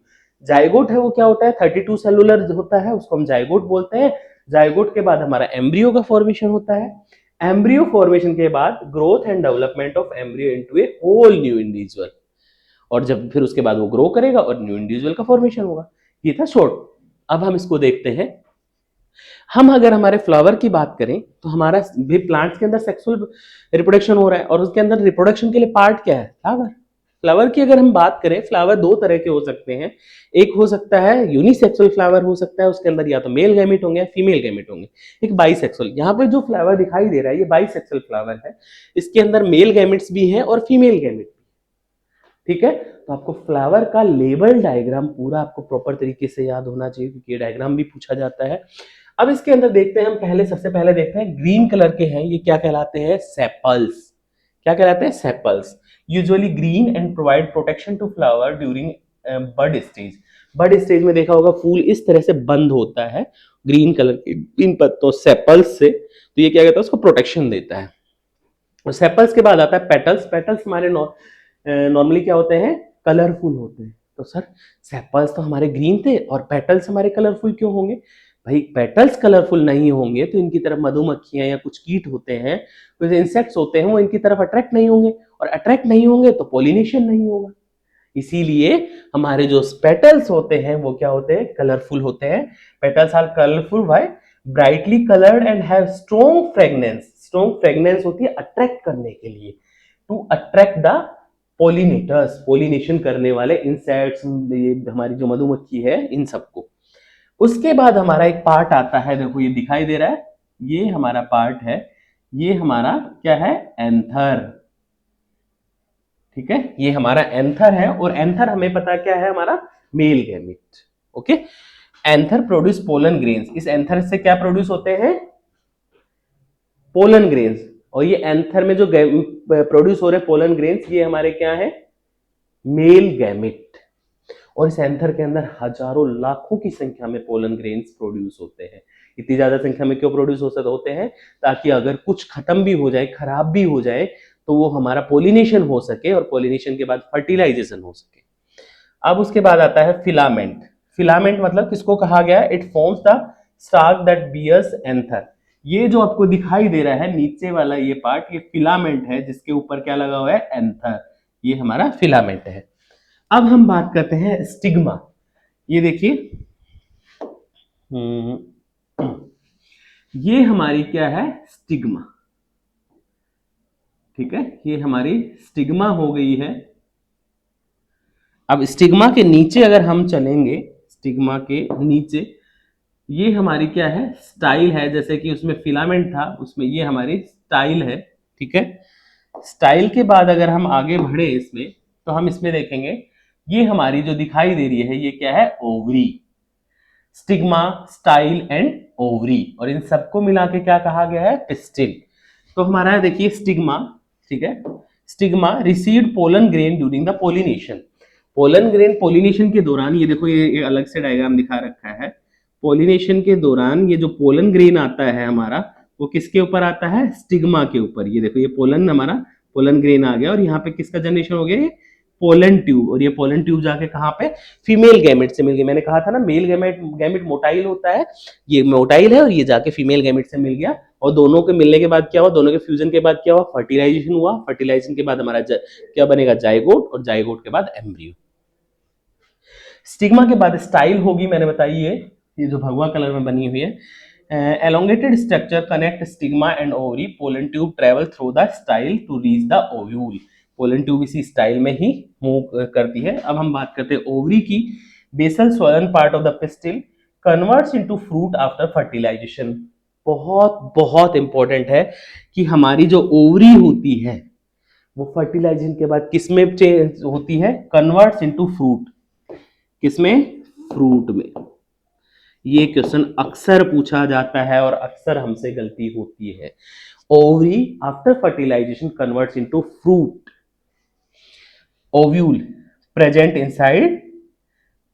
A: Zygote है वो क्या होता है? 32 सेलुलर होता है, उसको हम जाइगोट बोलते हैं। जाइगोट के बाद हमारा एम्ब्रियो का फॉर्मेशन होता है। एम्ब्रियो फॉर्मेशन के बाद growth and development of embryo into a whole new individual, और जब फिर उसके बाद वो ग्रो करेगा और न्यू इंडिविजुअल का फॉर्मेशन होगा। ये था शॉर्ट। अब हम इसको देखते हैं। हम अगर हमारे फ्लावर की बात करें तो हमारा भी प्लांट्स के अंदर सेक्सुअल रिप्रोडक्शन हो रहा है, और उसके अंदर रिप्रोडक्शन के लिए पार्ट क्या है? फ्लावर। फ्लावर की अगर हम बात करें, फ्लावर 2 तरह के हो सकते हैं। एक हो सकता है यूनिसेक्सुअल फ्लावर हो सकता है, उसके अंदर या तो मेल गैमेट होंगे या फीमेल गैमेट होंगे। एक बाइसेक्सुअल, यहाँ पे जो फ्लावर दिखाई दे रहा है ये बाइसेक्सुअल फ्लावर है, इसके अंदर मेल गैमेट्स भी हैं और फीमेल गैमेट। ठीक है, तो आपको फ्लावर का लेबल डायग्राम पूरा आपको प्रॉपर तरीके से याद होना चाहिए, क्योंकि ये डायग्राम भी पूछा जाता है। अब इसके अंदर देखते हैं हम, सबसे पहले देखते हैं ग्रीन कलर के हैं, ये क्या कहलाते हैं? सेपल्स। क्या कहलाते हैं? Sepals. Usually green and provide protection to flower during bud stage. Bud stage में देखा होगा फूल इस तरह से बंद होता है ग्रीन कलर के इन पत्तों सेपल्स से, तो ये क्या कहता है? उसको प्रोटेक्शन देता है। और सेपल्स के बाद आता है पेटल्स। पेटल्स हमारे नॉर्मली क्या होते हैं? कलरफुल होते हैं। तो सर सेपल्स तो हमारे ग्रीन थे और पेटल्स हमारे कलरफुल क्यों होंगे? भाई पेटल्स कलरफुल नहीं होंगे तो इनकी तरफ मधुमक्खियां या कुछ कीट होते हैं, कुछ इंसेक्ट्स होते हैं, वो इनकी तरफ अट्रैक्ट नहीं होंगे, और अट्रैक्ट नहीं होंगे तो पॉलिनेशन नहीं होगा। इसीलिए हमारे जो पेटल्स होते हैं वो क्या होते हैं? कलरफुल होते हैं। Petals are colourful by brightly coloured and have strong fragrance. Strong fragrance होती है अट्रैक्ट करने के लिए, to attract the pollinators, pollination करने वाले इंसेक्ट्स, ये हमारी जो मधुमक्खी है इन सबको। उसके बाद हमारा एक पार्ट आता है, देखो ये दिखाई दे रहा है, ये हमारा पार्ट है, ये हमारा क्या है? एंथर। ठीक है, ये हमारा एंथर है, और एंथर हमें पता क्या है? हमारा male gamete. Okay, anther produce pollen grains. इस एंथर से क्या प्रोड्यूस होते हैं? Pollen grains. और ये एंथर में जो प्रोड्यूस हो रहे पोलन ग्रेन्स, ये हमारे क्या है, मेल गैमेट। और इस एंथर के अंदर हजारों लाखों की संख्या में पोलन ग्रेन्स प्रोड्यूस होते हैं। इतनी ज्यादा संख्या में क्यों प्रोड्यूस होते हैं, ताकि अगर कुछ खत्म भी हो जाए, खराब भी हो जाए, तो वो हमारा पोलिनेशन हो सके और पोलिनेशन के बाद फर्टिलाइजेशन हो सके। अब उसके बाद आता है फिलामेंट। फिलामेंट मतलब किसको कहा गया है, it forms the stalk that bears anther. ये जो आपको दिखाई दे रहा है नीचे वाला ये पार्ट, ये फिलामेंट है, जिसके ऊपर क्या लगा हुआ है, एंथर। ये हमारा फिलामेंट है। अब हम बात करते हैं स्टिग्मा। ये देखिए, ये हमारी क्या है, स्टिग्मा। ठीक है, ये हमारी स्टिग्मा हो गई है। अब स्टिग्मा के नीचे अगर हम चलेंगे, स्टिग्मा के नीचे ये हमारी क्या है, स्टाइल है। जैसे कि उसमें फिलामेंट था, उसमें ये हमारी स्टाइल है। ठीक है, स्टाइल के बाद अगर हम आगे बढ़े इसमें, तो हम इसमें देखेंगे ये हमारी जो दिखाई दे रही है, ये क्या है, ovary. Stigma, style and ovary, और इन सबको मिला के क्या कहा गया है, पिस्टिल। तो हमारा देखिए स्टिग्मा, ठीक है, stigma received pollen grain during the pollination. Pollen grain pollination के दौरान, ये देखो ये अलग से डायग्राम दिखा रखा है। पोलिनेशन के दौरान ये जो पोलन ग्रेन आता है हमारा, वो किसके ऊपर आता है, स्टिग्मा के ऊपर। ये देखो ये पोलन, हमारा पोलन ग्रेन आ गया, और यहाँ पे किसका जनरेशन हो गया, पोलन ट्यूब। और ये पोलन ट्यूब जाके कहाँ पे, फीमेल गैमेट से मिल गया। मैंने कहा था ना, मेल गैमेट मोटाइल होता है, ये मोटाइल है, और ये जाके फीमेल गैमेट से मिल गया। और दोनों के मिलने के बाद क्या हुआ, दोनों के फ्यूजन के बाद क्या हुआ, फर्टिलाइजेशन हुआ। फर्टिलाइजेशन के बाद हमारा क्या बनेगा, जाइगोट, और जाइगोट के बाद एम्ब्रियो। स्टिग्मा के बाद स्टाइल होगी, मैंने बताई ये जो भगवा कलर में बनी हुई है। Elongated structure connect stigma and ovary, pollen tube travel through the style to reach the ovule. Pollen tube इसी स्टाइल में ही मूव करती है। अब हम बात करते हैं ओवरी की। Basal swollen part of the pistil converts into fruit after fertilization. बहुत बहुत इंपॉर्टेंट है कि हमारी जो ओवरी होती है वो फर्टिलाइजेशन के बाद किसमें चेंज होती है, कन्वर्ट्स इनटू फ्रूट। किसमें, फ्रूट में। ये क्वेश्चन अक्सर पूछा जाता है और अक्सर हमसे गलती होती है। Ovary after fertilization converts into fruit. Ovule present inside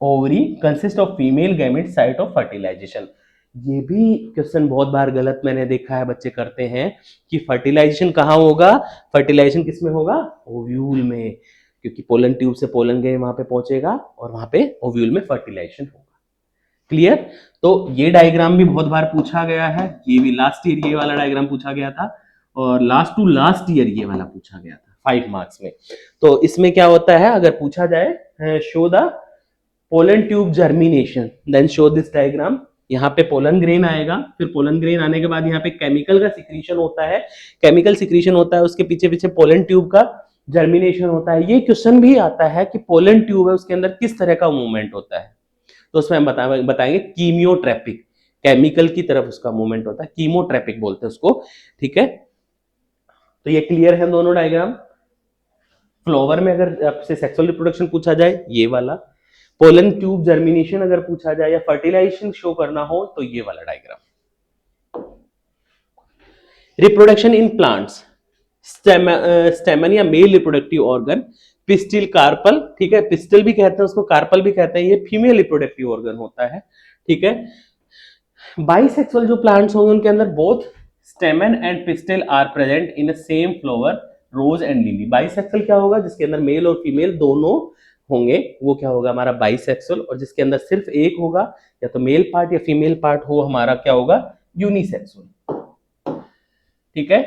A: ovary consist of female gamete site of fertilization. ये भी क्वेश्चन बहुत बार गलत मैंने देखा है बच्चे करते हैं कि फर्टिलाइजेशन कहाँ होगा, फर्टिलाइजेशन किसमें होगा, ओव्यूल में, क्योंकि पोलन ट्यूब से पोलन ग्रेन वहां पे पहुंचेगा और वहां पे ओव्यूल में फर्टिलाइजेशन होगा। क्लियर। तो ये डायग्राम भी बहुत बार पूछा गया है। ये भी लास्ट ईयर ये वाला डायग्राम पूछा गया था, और लास्ट टू लास्ट ईयर ये वाला पूछा गया था 5 मार्क्स में। तो इसमें क्या होता है, अगर पूछा जाए show the pollen tube germination then show this diagram. यहाँ पे पोलन ग्रेन आएगा, फिर पोलन ग्रेन आने के बाद यहाँ पे केमिकल का सिक्रीशन होता है, केमिकल सिक्रीशन होता है, उसके पीछे पीछे पोलन ट्यूब का जर्मिनेशन होता है। ये क्वेश्चन भी आता है कि पोलन ट्यूब है उसके अंदर किस तरह का मूवमेंट होता है, तो उसमें हम बताएंगे कीमियोट्रैपिक, केमिकल की तरफ उसका मूवमेंट होता है, कीमोट्रैपिक बोलते हैं उसको। ठीक है, तो ये क्लियर है दोनों डायग्राम। फ्लावर में अगर आपसे सेक्सुअल रिप्रोडक्शन पूछा जाए, ये वाला। पोलन ट्यूब जर्मिनेशन अगर पूछा जाए या फर्टिलाइजेशन शो करना हो, तो ये वाला diagram. Reproduction in plants, stamen या male reproductive organ, pistil, carpel. ठीक है, पिस्टिल भी कहते हैं उसको, कार्पल भी कहते हैं, ये फीमेल रिप्रोडक्टिव ऑर्गन होता है। ठीक है, बाइसेक्सुअल जो प्लांट्स होंगे उनके अंदर both stamen and pistil are present in the same flower, rose and lily. Bisexual क्या होगा, जिसके अंदर मेल और फीमेल दोनों होंगे, वो क्या होगा हमारा बाइसेक्सुअल। और जिसके अंदर सिर्फ एक होगा, या तो मेल पार्ट या फीमेल पार्ट हो, हमारा क्या होगा, यूनिसेक्सुअल। ठीक है,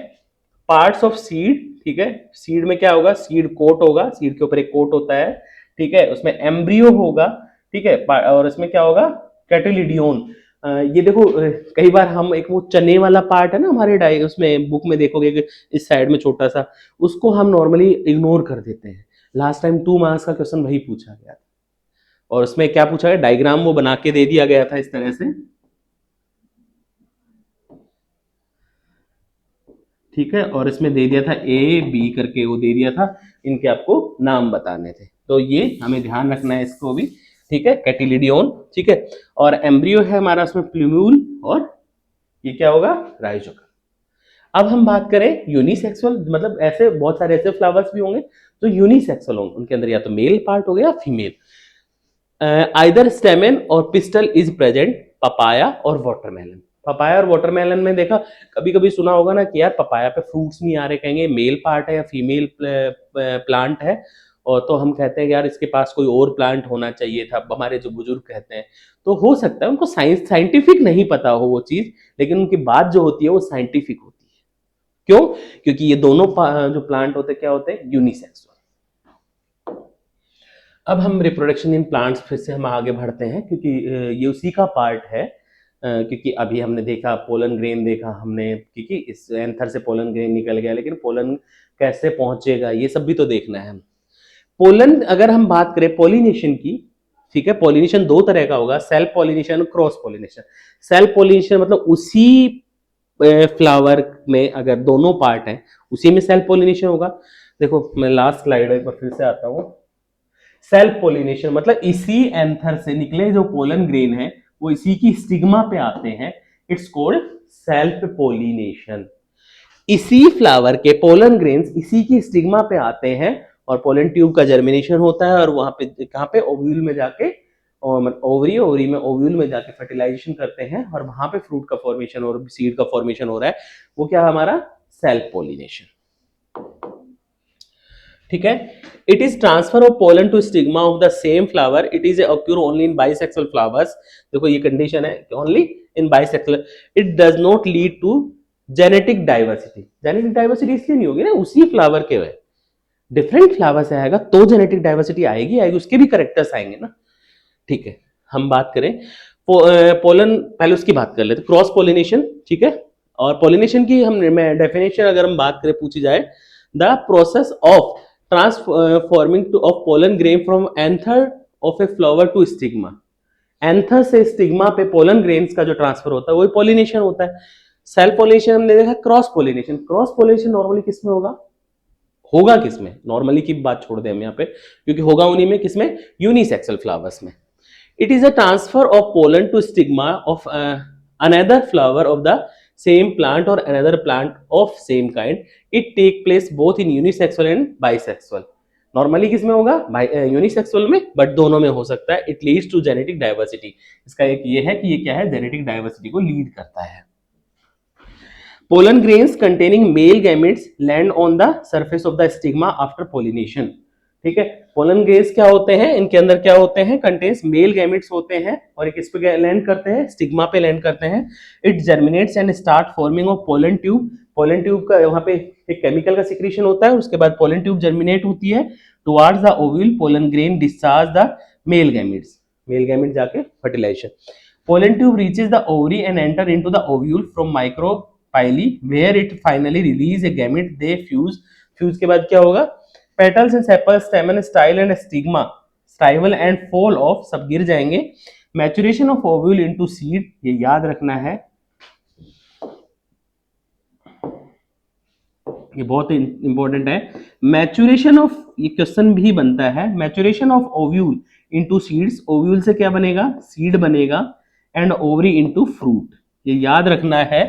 A: पार्ट्स ऑफ सीड। ठीक है, सीड में क्या होगा, सीड कोट होगा, सीड के ऊपर एक कोट होता है। ठीक है, उसमें एम्ब्रियो होगा। ठीक है, और इसमें क्या होगा, कैटिलिडियन। ये देखो कई बार हम एक वो चने वाला पार्ट है ना हमारे उसमें बुक में देखोगे कि इस साइड में छोटा सा, उसको हम नॉर्मली इग्नोर कर देते हैं। लास्ट टाइम 2 मार्क्स का क्वेश्चन वही पूछा गया था, और उसमें क्या पूछा गया, डायग्राम वो बना के दे दिया गया था इस तरह से। ठीक है, और इसमें दे दिया था ए बी करके, वो दे दिया था, इनके आपको नाम बताने थे, तो ये हमें ध्यान रखना है इसको भी। ठीक है, कैटिलिडियन। ठीक है, और एम्ब्रियो है हमारा उसमें प्लूम्यूल, और ये क्या होगा, राइजोकल। अब हम बात करें यूनिसेक्सुअल, मतलब ऐसे बहुत सारे ऐसे फ्लावर्स भी होंगे जो यूनिसेक्सुअल होंगे, उनके अंदर या तो मेल पार्ट हो गया या फीमेल। आइदर स्टेमेन और पिस्टल इज प्रेजेंट, पपाया और वाटरमेलन। पपाया और वाटरमेलन में देखा, कभी कभी सुना होगा ना कि यार पपाया पे फ्रूट्स नहीं आ रहे, कहेंगे मेल पार्ट है या फीमेल प्लांट है, और तो हम कहते हैं यार इसके पास कोई और प्लांट होना चाहिए था, हमारे जो बुजुर्ग कहते हैं। तो हो सकता है उनको साइंटिफिक नहीं पता हो वो चीज, लेकिन उनकी बात जो होती है वो साइंटिफिक होती है। क्यों? क्योंकि ये दोनों जो प्लांट होते हैं क्या होते हैं? यूनिसेक्सुअल। अब हम रिप्रोडक्शन इन प्लांट्स फिर से हम आगे बढ़ते हैं, क्योंकि ये उसी का पार्ट है। क्योंकि अभी हमने देखा पोलन ग्रेन देखा हमने, क्योंकि इस एंथर से पोलन ग्रेन निकल गया, लेकिन पोलन कैसे पहुंचेगा ये सब भी तो देखना है। पोलन, अगर हम बात करें पॉलिनेशन की, ठीक है, पॉलिनेशन दो तरह का होगा, सेल्फ पॉलिनेशन और क्रॉस पॉलिनेशन। सेल्फ पॉलिनेशन मतलब उसी फ्लावर में अगर दोनों पार्ट हैं उसी में सेल्फ पॉलिनेशन होगा। देखो मैं लास्ट स्लाइड एक बार फिर से आता हूं। सेल्फ पॉलिनेशन मतलब इसी एंथर से निकले जो पोलन ग्रेन है वो इसी की स्टिग्मा पे आते हैं, इट्स कॉल्ड सेल्फ पॉलिनेशन। इसी फ्लावर के पोलन ग्रेन्स इसी की स्टिग्मा पे आते हैं और पोलन ट्यूब का जर्मिनेशन होता है, और वहां पे कहां पे? ओव्यूल में जाके, ओवरी में ओव्यूल में जाके फर्टिलाइजेशन करते हैं, और वहां पे फ्रूट का फॉर्मेशन और सीड का फॉर्मेशन हो रहा है। वो क्या है? हमारा सेल्फ पॉलिनेशन। ठीक है। It is transfer of pollen to stigma of the same flower, it is occur only in bisexual flowers. देखो ये कंडीशन है only in bisexual, it does not lead to genetic diversity. Genetic diversity इसलिए नहीं होगी ना, उसी flower के वे different flower से आएगा तो जेनेटिक डाइवर्सिटी आएगी, उसके भी करेक्टर्स आएंगे ना। ठीक है, हम बात करें पोलन, पहले उसकी बात कर लेते, क्रॉस पोलिनेशन। ठीक है, और पोलिनेशन की हम डेफिनेशन अगर हम बात करें पूछी जाए, the process of transforming to of pollen grain from anther of a flower to stigma. Anther से स्टिग्मा पे पोलन ग्रेन्स का जो ट्रांसफर होता है वही पोलिनेशन होता है। सेल्फ पोलिनेशन हमने देखा, cross pollination. Cross pollination normally किसमें होगा किसमें? नॉर्मली की बात छोड़ दें हम यहाँ पे, क्योंकि होगा उन्हीं में, किसमें? यूनिसेक्सुअल फ्लावर्स में। It is a transfer of pollen to stigma of another flower of the same plant और another plant of same kind. It take place both in unisexual and bisexual. Normally किसमें होगा? Unisexual में, but दोनों में हो सकता है। It leads to genetic diversity. इसका एक ये है कि ये क्या है? जेनेटिक डाइवर्सिटी को लीड करता है। Pollen grains containing male gametes land on the surface of the stigma after pollination। ठीक है, पोलन ग्रेन्स क्या होते हैं? इनके अंदर क्या होते हैं? कंटेन्स मेल गैमेट्स होते हैं, और एक इस पे लैंड करते हैं, स्टिग्मा पे लैंड करते हैं। It germinates and start forming of pollen tube. Pollen tube का वहां पे एक केमिकल का सिक्रीशन होता है, उसके बाद पोलन ट्यूब जर्मिनेट होती है towards the ovule. Pollen grain discharge the male gametes, male gamete जाके fertilisation. Pollen tube reaches the ovary and enter into the ovule from micropyle where it finally release a gamete, they fuse. Fuse के बाद क्या होगा? Petals and sepals, stamen, style and stigma, shrivel and fall off, सब गिर जाएंगे। Maturation of ovule into seed, ये याद रखना है, ये बहुत इंपॉर्टेंट है। मैच्योरेशन ऑफ, ये क्वेश्चन भी बनता है, maturation of ovule into seeds. Ovule से क्या बनेगा? सीड बनेगा। एंड ओवरी इनटू फ्रूट, ये याद रखना है।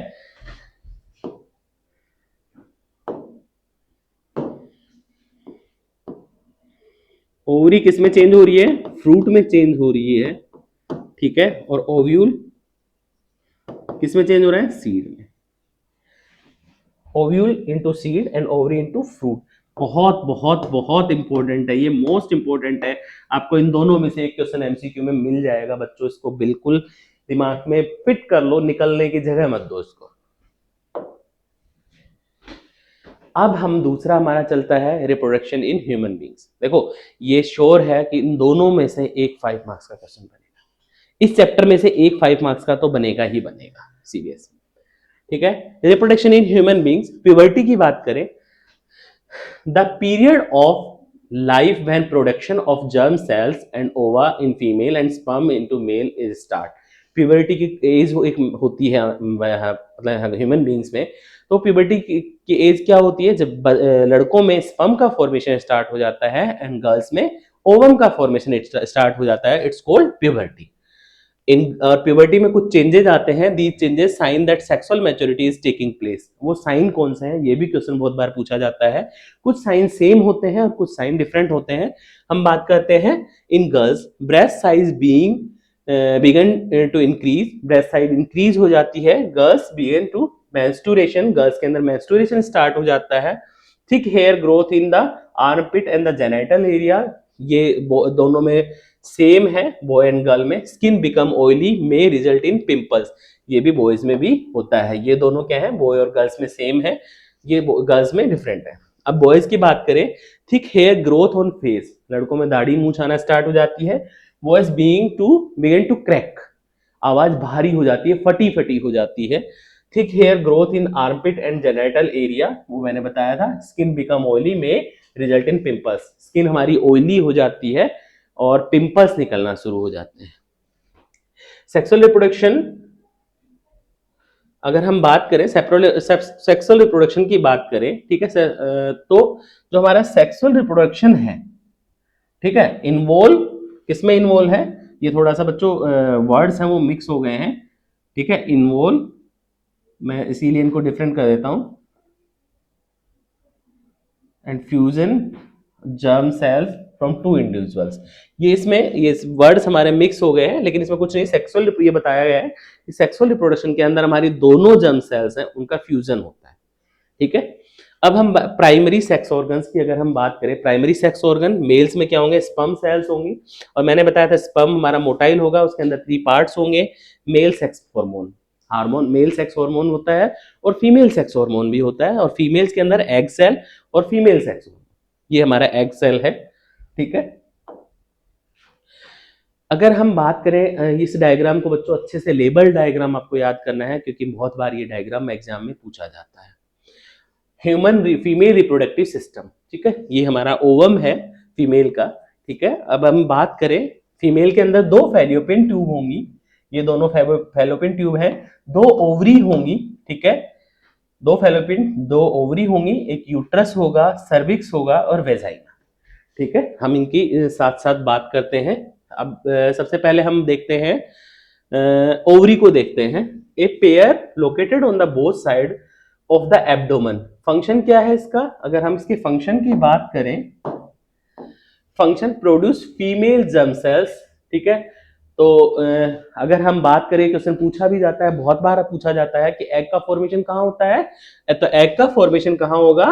A: ओवरी किस में चेंज हो रही है? फ्रूट में चेंज हो रही है। ठीक है, और ओव्यूल किस में चेंज हो रहा है? सीड में। Ovule into seed and ovary into fruit. बहुत बहुत बहुत इंपॉर्टेंट है, ये मोस्ट इंपॉर्टेंट है। आपको इन दोनों में से एक क्वेश्चन एमसीक्यू में मिल जाएगा बच्चों, इसको बिल्कुल दिमाग में फिट कर लो, निकलने की जगह मत दो इसको। अब हम दूसरा हमारा चलता है रिप्रोडक्शन इन ह्यूमन बींग्स। देखो ये श्योर है कि इन दोनों में से एक 5 मार्क्स का क्वेश्चन बनेगा, इस चैप्टर में से एक 5 मार्क्स का तो बनेगा ही बनेगा सीरियस। ठीक है, reproduction in human beings. Puberty की बात करें, the period of life when production of germ cells and ova in female and sperm into male is start. Puberty की एज एक होती है मतलब ह्यूमन बींग्स में, तो प्यूबर्टी की एज क्या होती है? जब लड़कों में स्पर्म का फॉर्मेशन स्टार्ट हो जाता है एंड गर्ल्स में ओवम का फॉर्मेशन स्टार्ट हो जाता है, it's called puberty. In puberty में कुछ चेंजेस आते हैं, the changes sign that sexual maturity is taking place. वो साइन कौन से हैं, ये भी क्वेश्चन बहुत बार पूछा जाता है। कुछ साइन सेम होते हैं और कुछ साइन डिफरेंट होते हैं। हम बात करते हैं in girls, breast size being begin to increase, breast size increase हो जाती है। Girls begin to menstruation, girls के अंदर मेंस्ट्रुएशन स्टार्ट हो जाता है। Thick hair growth in the armpit and the genital area, ये दोनों में सेम है बॉय एंड गर्ल में। Skin become oily may result in pimples, ये भी बॉयज में भी होता है। ये दोनों क्या है, बॉय और गर्ल्स में सेम है, ये गर्ल्स में डिफरेंट है। अब बॉयज की बात करें, thick hair growth on face, लड़कों में दाढ़ी मूंछ आना स्टार्ट हो जाती है। वॉइस बिगिन टू क्रैक, आवाज भारी हो जाती है, फटी फटी हो जाती है। Thick hair growth in armpit and genital area, वो मैंने बताया था। Skin become oily may result in pimples, skin हमारी ऑयली हो जाती है और पिंपल्स निकलना शुरू हो जाते हैं। सेक्सुअल रिप्रोडक्शन, अगर हम बात करें सेक्सुअल रिप्रोडक्शन की बात करें, ठीक है, तो जो हमारा सेक्सुअल रिप्रोडक्शन है, ठीक है, इन्वॉल्व किसमें इन्वॉल्व है, ये थोड़ा सा बच्चों वर्ड्स हैं वो मिक्स हो गए हैं, ठीक है। इन्वॉल्व, मैं इसीलिए इनको डिफरेंट कर देता हूं, and fusion germ cells from two individuals. ये इसमें ये वर्ड्स हमारे मिक्स हो गए हैं, लेकिन इसमें कुछ नहीं, सेक्सुअल ये बताया गया है कि सेक्सुअल रिप्रोडक्शन के अंदर हमारी दोनों जर्म सेल्स हैं, उनका फ्यूजन होता है, ठीक है। अब हम प्राइमरी सेक्स ऑर्गन्स की अगर हम बात करें, प्राइमरी सेक्स ऑर्गन मेल्स में क्या होंगे, स्पर्म सेल्स होंगी, और मैंने बताया था स्पर्म हमारा मोटाइल होगा, उसके अंदर 3 पार्ट्स होंगे। Male sex hormone, male sex hormone होता है और फीमेल सेक्स हार्मोन भी होता है, और फीमेल्स के अंदर एग सेल और फीमेल सेक्स, ये हमारा एग सेल है, ठीक है। अगर हम बात करें इस डायग्राम को बच्चों अच्छे से लेबल डायग्राम आपको याद करना है, क्योंकि बहुत बार ये डायग्राम एग्जाम में पूछा जाता है। ह्यूमन फीमेल रिप्रोडक्टिव सिस्टम, ठीक है, ये हमारा ओवम है फीमेल का, ठीक है। अब हम बात करें, फीमेल के अंदर 2 फैलोपियन ट्यूब होंगी, ये दोनों फैलोपियन ट्यूब है, 2 ओवरी होंगी, ठीक है, 2 ओवरी होंगी, एक यूट्रस होगा, सर्विक्स होगा और वेजाइना, ठीक है। हम इनकी साथ साथ बात करते हैं। अब सबसे पहले हम देखते हैं ओवरी को देखते हैं। A pair located on the both side of the abdomen, function क्या है इसका, अगर हम इसके फंक्शन की बात करें, function produce female germ cells, ठीक है। तो अगर हम बात करें, क्वेश्चन पूछा भी जाता है, बहुत बार पूछा जाता है कि एग का फॉर्मेशन कहाँ होता है, तो एग का फॉर्मेशन कहाँ होगा,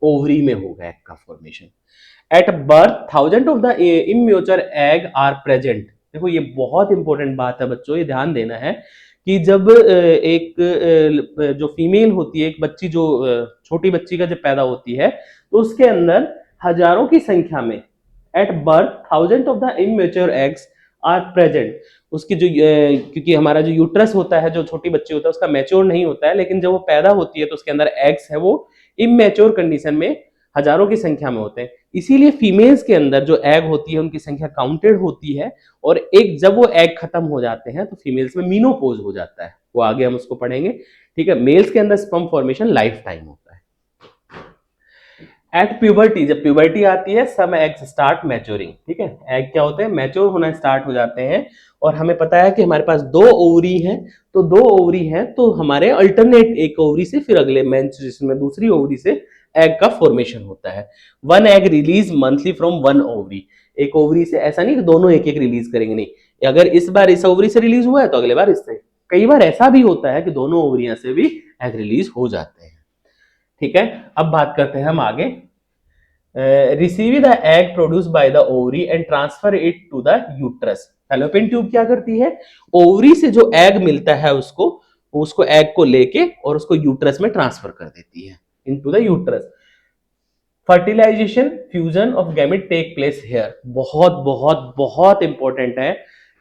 A: ओवरी में होगा एग का formation. At birth 1000 of the immature egg are present, देखो ये बहुत इंपॉर्टेंट बात है बच्चों, ये ध्यान देना है कि जब एक जो फीमेल होती है, एक बच्ची जो छोटी बच्ची का जब पैदा होती है, तो उसके अंदर हजारों की संख्या में, at birth 1000 of the immature eggs are present, उसकी जो क्योंकि हमारा जो यूट्रस होता है, जो छोटी बच्ची होता है, उसका मैच्योर नहीं होता है, लेकिन जब वो पैदा होती है तो उसके अंदर एग्स है वो इमेच्योर कंडीशन में हजारों की संख्या में होते हैं। इसीलिए फीमेल्स के अंदर जो एग होती है उनकी संख्या काउंटेड होती है, और एक जब वो एग खत्म हो जाते हैं तो फीमेल्स में मीनोपॉज हो जाता है, वो आगे हम उसको पढ़ेंगे, ठीक है। मेल्स के अंदर स्पर्म फॉर्मेशन लाइफ टाइम होता है। एट प्यूबर्टी, जब प्यूबर्टी आती है, सम एग्स स्टार्ट मैच्योरिंग, ठीक है, एग क्या होते हैं, मैच्योर होना स्टार्ट हो जाते हैं। और हमें पता है कि हमारे पास 2 ओवरी हैं, तो 2 ओवरी हैं तो हमारे अल्टरनेट एक ओवरी से फिर अगले मेंस्ट्रुएशन में दूसरी ओवरी से एग का फॉर्मेशन होता है। 1 egg release monthly from 1 ovary, एक ओवरी से, ऐसा नहीं कि दोनों एक एक रिलीज करेंगे, नहीं, अगर इस बार इस ओवरी से रिलीज हुआ है तो अगले बार इससे। कई बार ऐसा भी होता है कि दोनों ओवरियां से भी एग रिलीज हो जाते हैं, ठीक है। अब बात करते हैं हम आगे, receive the egg produce by the ovary and transfer it to the uterus. Fallopian tube क्या करती है, ओवरी से जो एग मिलता है उसको एग को लेके और उसको यूट्रस में ट्रांसफर कर देती है, into the uterus. Fertilization fusion of gamete take place here, बहुत बहुत बहुत इंपॉर्टेंट है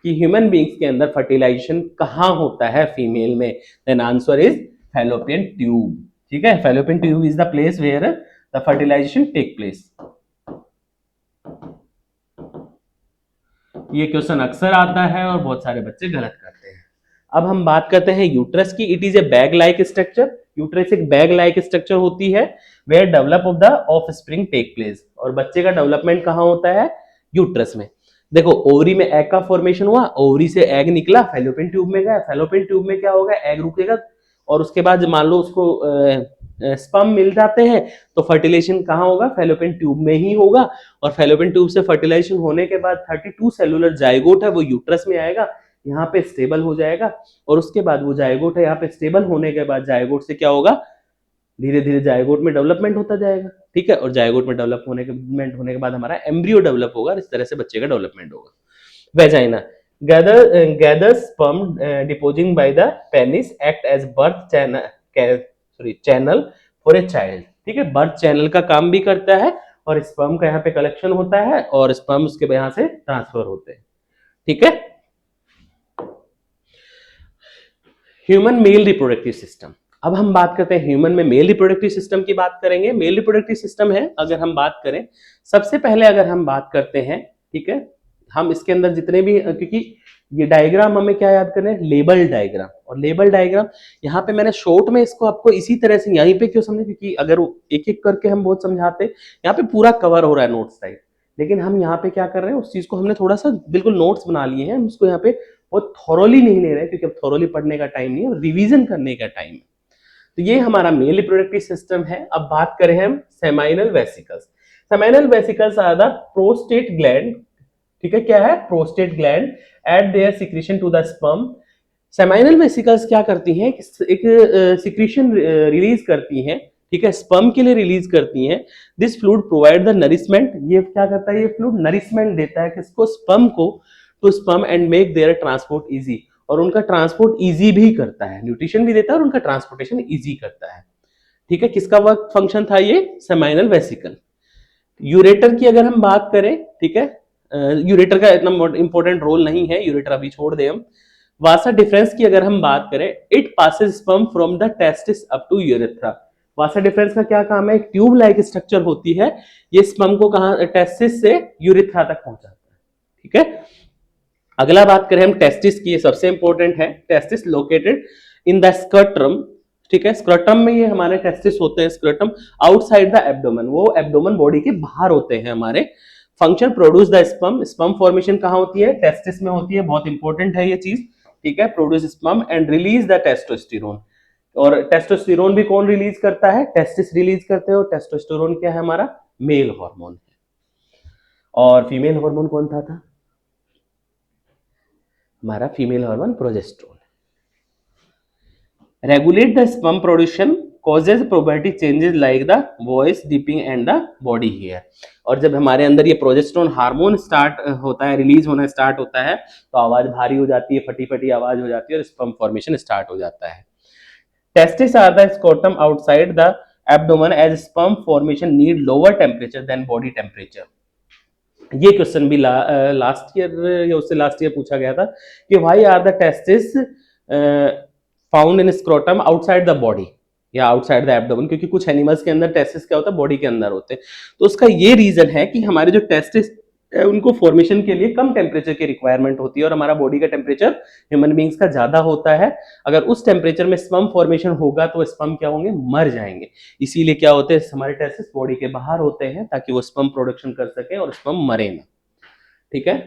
A: कि ह्यूमन बींग्स के अंदर फर्टिलाइजेशन कहाँ होता है फीमेल में, then answer is fallopian tube, ठीक है। Fallopian tube is the place where the fertilization take place. ये क्वेश्चन अक्सर आता है और बहुत सारे बच्चे गलत करते हैं। अब हम बात करते हैं यूट्रस की। It is a bag like structure, uterus एक बैग लाइक स्ट्रक्चर होती है, where develop of the offspring take place, और बच्चे का डेवलपमेंट कहाँ होता है, यूट्रस में। देखो ओवरी में एग का फॉर्मेशन हुआ, ओवरी से एग निकला, फैलोपियन ट्यूब में गया, फैलोपियन ट्यूब में क्या होगा, एग रुकेगा और उसके बाद मान लो उसको स्पर्म मिल जाते हैं तो फर्टिलाइजेशन कहाँ होगा, फैलोपियन ट्यूब में ही होगा। और फैलोपियन ट्यूब से फर्टिलाइजेशन होने के बाद 32 सेलुलर जाइगोट है वो यूट्रस में आएगा, यहाँ पे स्टेबल हो जाएगा और उसके बाद वो जाइगोट है यहाँ पे स्टेबल होने के बाद जाइगोट से क्या होगा, धीरे धीरे जाइगोट में डेवलपमेंट होता जाएगा, ठीक है। और जाइगोट में डेवलपमेंट होने के बाद हमारा एम्ब्रियो डेवलप होगा, इस तरह से बच्चे का डेवलपमेंट होगा। Vagina gathers sperm depositing by the penis act as birth channel for a child, ठीक है। बर्थ चैनल का काम भी करता है और स्पर्म का यहाँ पे कलेक्शन होता है और स्पर्म उसके यहाँ से ट्रांसफर होते हैं, ठीक है। ह्यूमन मेल रिप्रोडक्टिव सिस्टम, अब हम बात करते हैं ह्यूमन में मेल रिप्रोडक्टिव सिस्टम की बात करेंगे। मेल रिप्रोडक्टिव सिस्टम है, अगर हम बात करें सबसे पहले अगर हम बात करते हैं, ठीक है, हम इसके अंदर जितने भी, क्योंकि ये डायग्राम हमें क्या याद करना है, लेबल डायग्राम। और लेबल डायग्राम यहाँ पे मैंने शॉर्ट में इसको आपको इसी तरह से यहीं पे क्यों समझे, क्योंकि अगर एक एक करके हम बहुत समझाते, यहाँ पे पूरा कवर हो रहा है नोट्स टाइप, लेकिन हम यहाँ पे क्या कर रहे हैं, उस चीज को हमने थोड़ा सा बिल्कुल नोट्स बना लिए हैं, हम उसको यहाँ पे बहुत थॉरोली नहीं ले रहे क्योंकि अब थॉरोली पढ़ने का टाइम नहीं है, रिविजन करने का टाइम है। तो ये हमारा मेल रिप्रोडक्टिव सिस्टम है। अब बात करें हम seminal vesicles. Seminal vesicles are the prostate gland, ठीक है, क्या है, prostate gland at their secretion to the sperm. Seminal vesicles क्या करती हैं, एक सिक्रीशन रिलीज करती हैं, ठीक है, स्पर्म के लिए रिलीज करती हैं। This fluid provide the nourishment, ये क्या करता है, ये फ्लूइड नरिशमेंट देता है किसको, स्पर्म को, to sperm and make their transport easy, और उनका ट्रांसपोर्ट इजी भी करता है, न्यूट्रिशन भी देता है और उनका ट्रांसपोर्टेशन इजी करता है, ठीक है। किसका वर्क फंक्शन था ये, सेमाइनल वेसिकल। यूरेटर की अगर हम बात करें, ठीक है, यूरेटर का इतना इंपॉर्टेंट रोल नहीं है, यूरेटर अभी छोड़ दे हम। वासा डिफरेंस की अगर हम बात करें, it passes sperm from the testis up to urethra. Vas deferens का क्या काम है, एक ट्यूब लाइक स्ट्रक्चर होती है, ये स्पर्म को कहां, टेस्टिस से यूरेथ्रा तक पहुंचाता है, ठीक है। अगला बात करें हम टेस्टिस की, सबसे इंपॉर्टेंट है, टेस्टिस लोकेटेड इन द स्क्रटम, ठीक है, स्क्रटम में ये हमारे टेस्टिस होते हैं, स्क्रटम आउटसाइड द एब्डोमेन, वो एब्डोमेन बॉडी के बाहर होते हैं हमारे। Function produce the sperm, sperm formation कहां होती है, टेस्टिस में होती है, बहुत इंपॉर्टेंट है ये चीज, ठीक है। Produce sperm and release the testosterone, और टेस्टोस्टेरोन भी कौन रिलीज करता है, टेस्टिस रिलीज करते हैं, और टेस्टोस्टेरोन क्या है, हमारा मेल हार्मोन है। और फीमेल हार्मोन कौन था हमारा female hormone progesterone. Regulate the sperm production, causes puberty changes like the voice deepening and the body hair। और जब हमारे अंदर ये प्रोजेस्टेरोन हार्मोन स्टार्ट होता है, रिलीज होना स्टार्ट होता है, तो आवाज भारी हो जाती है, फटी फटी आवाज हो जाती है और स्पर्म फॉर्मेशन स्टार्ट हो जाता है। Testis are the scrotum outside the abdomen as sperm formation need lower temperature than body temperature. ये क्वेश्चन भी लास्ट ईयर या उससे लास्ट ईयर पूछा गया था कि why are the testis found in scrotum outside the body या outside the abdomen, क्योंकि कुछ एनिमल्स के अंदर टेस्टिस क्या होता है, बॉडी के अंदर होते हैं। तो उसका ये रीजन है कि हमारे जो टेस्टिस है उनको फॉर्मेशन के लिए कम टेम्परेचर की रिक्वायरमेंट होती है और हमारा बॉडी का टेम्परेचर ह्यूमन बींग्स का ज्यादा होता है। अगर उस टेम्परेचर में स्पर्म फॉर्मेशन होगा तो स्पर्म क्या होंगे, मर जाएंगे। इसीलिए क्या होते हैं, हमारे टेस्टिस बॉडी के बाहर होते हैं ताकि वो स्पर्म प्रोडक्शन कर सके और स्पर्म मरे ना, ठीक है।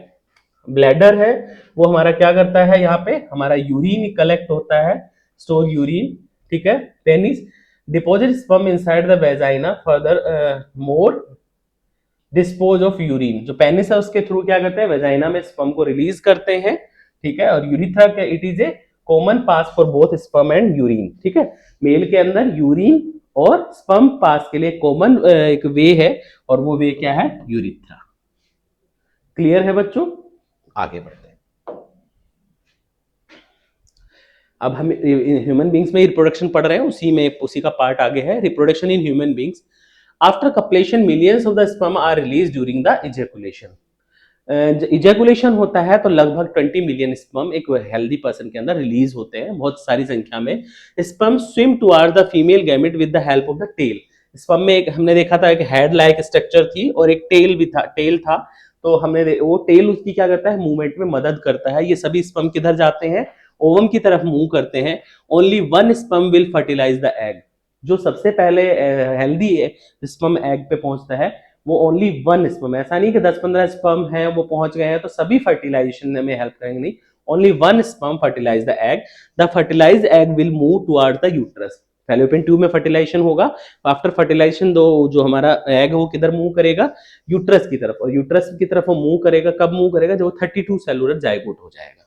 A: ब्लैडर है वो हमारा क्या करता है, यहाँ पे हमारा यूरिन कलेक्ट होता है, स्टोर यूरिन, ठीक है। Penis deposit sperm inside the vagina, further more dispose of urine. जो पेनिस है उसके थ्रू क्या करते हैं, वेजाइना में स्पर्म को रिलीज करते हैं, ठीक है। और यूरिथ्रा क्या, it is A common pass for both sperm and urine, ठीक है। मेल के अंदर यूरिन और स्पर्म पास के लिए कॉमन एक वे है और वो वे क्या है, यूरिथ्रा। क्लियर है बच्चों, आगे बढ़ते हैं। अब हम ह्यूमन बींग्स में रिप्रोडक्शन पढ़ रहे हैं, उसी का पार्ट आगे है, reproduction in human beings. After copulation millions of the sperm are release during the ejaculation. Ejaculation होता है तो लगभग 20 मिलियन स्पर्म एक हेल्दी पर्सन के अंदर रिलीज होते हैं, बहुत सारी संख्या में। Sperm swim towards the female gamete with the help of the tail. Sperm में एक हमने देखा था, एक हेड लाइक स्ट्रक्चर थी और एक टेल भी था, टेल था, तो हमने वो टेल उसकी क्या करता है, मूवमेंट में मदद करता है। ये सभी स्पर्म किधर जाते हैं, ओवम की तरफ मूव करते हैं। Only one sperm will fertilise the egg. जो सबसे पहले हेल्दी स्पर्म एग पे पहुंचता है वो ओनली वन स्पर्म, ऐसा नहीं कि 10-15 स्पर्म है वो पहुंच गए हैं तो सभी फर्टिलाइजेशन में हेल्प करेंगे, नहीं, only one sperm fertilise the egg, the fertilise egg will move toward the uterus. Fallopian tube में फर्टिलाइजेशन होगा, आफ्टर फर्टिलाइजेशन दो जो हमारा एग है वो किधर मूव करेगा, यूट्रस की तरफ, और यूट्रस की तरफ वो मूव करेगा, कब मूव करेगा, जब वो 32 सेलुलर जाइगोट हो जाएगा।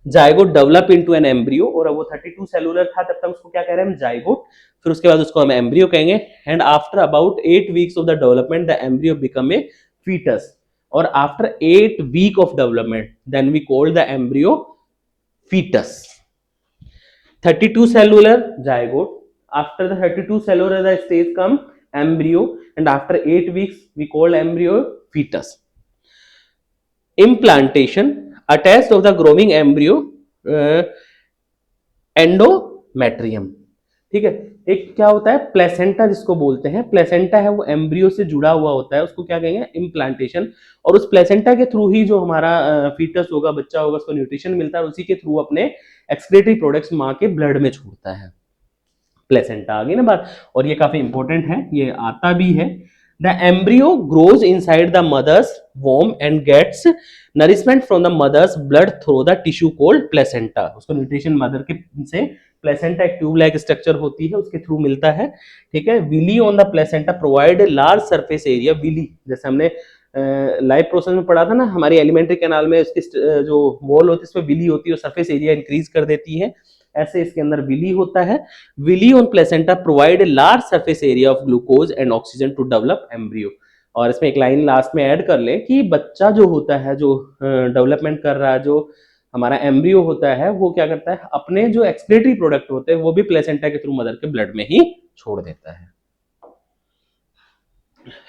A: Zygote develop into an embryo, और वो 32 सेलुलर था तब तक उसको क्या कह रहे हैं हम, जाइगोट, फिर उसके बाद उसको हम एम्ब्रियो कहेंगे, and after about 8 weeks of the development the embryo become a foetus, और after 8 week of development then we call the embryo fetus. 32 cellular zygote, after the 32 cellular the stage come embryo, and after 8 weeks we call embryo fetus. Implantation, attached of the growing embryo endometrium, ठीक है। एक क्या होता है placenta जिसको बोलते हैं, placenta है वो एम्ब्रियो से जुड़ा हुआ होता है, उसको क्या कहेंगे इम्प्लांटेशन, और उस प्लेसेंटा के थ्रू ही जो हमारा फीटस होगा, बच्चा होगा, उसको न्यूट्रिशन मिलता है, उसी के थ्रू अपने एक्सक्रीटरी प्रोडक्ट्स माँ के ब्लड में छोड़ता है। प्लेसेंटा आ गई ना बात, और ये काफी इंपॉर्टेंट है, ये आता भी है। The embryo grows inside the mother's womb and gets nourishment from the mother's blood through the tissue called placenta. उसको न्यूट्रिशन मदर के से, प्लेसेंटा एक ट्यूब लाइक स्ट्रक्चर होती है उसके थ्रू मिलता है, ठीक है। Villi on the placenta provide large surface area, villi जैसे हमने लाइव प्रोसेस में पढ़ा था ना, हमारी एलिमेंट्री कैनाल में उसकी जो वॉल होती है उसमें विली होती है, सरफेस एरिया इंक्रीज कर देती है, ऐसे इसके अंदर विली होता है। Villi on placenta provide large surface area of glucose and oxygen to develop embryo. और इसमें एक लाइन लास्ट में ऐड कर ले कि बच्चा जो होता है, जो डेवलपमेंट कर रहा है, जो हमारा एम्ब्रियो होता है, वो क्या करता है अपने जो एक्सक्रीटरी प्रोडक्ट होते हैं वो भी प्लेसेंटा के थ्रू मदर के ब्लड में ही छोड़ देता है।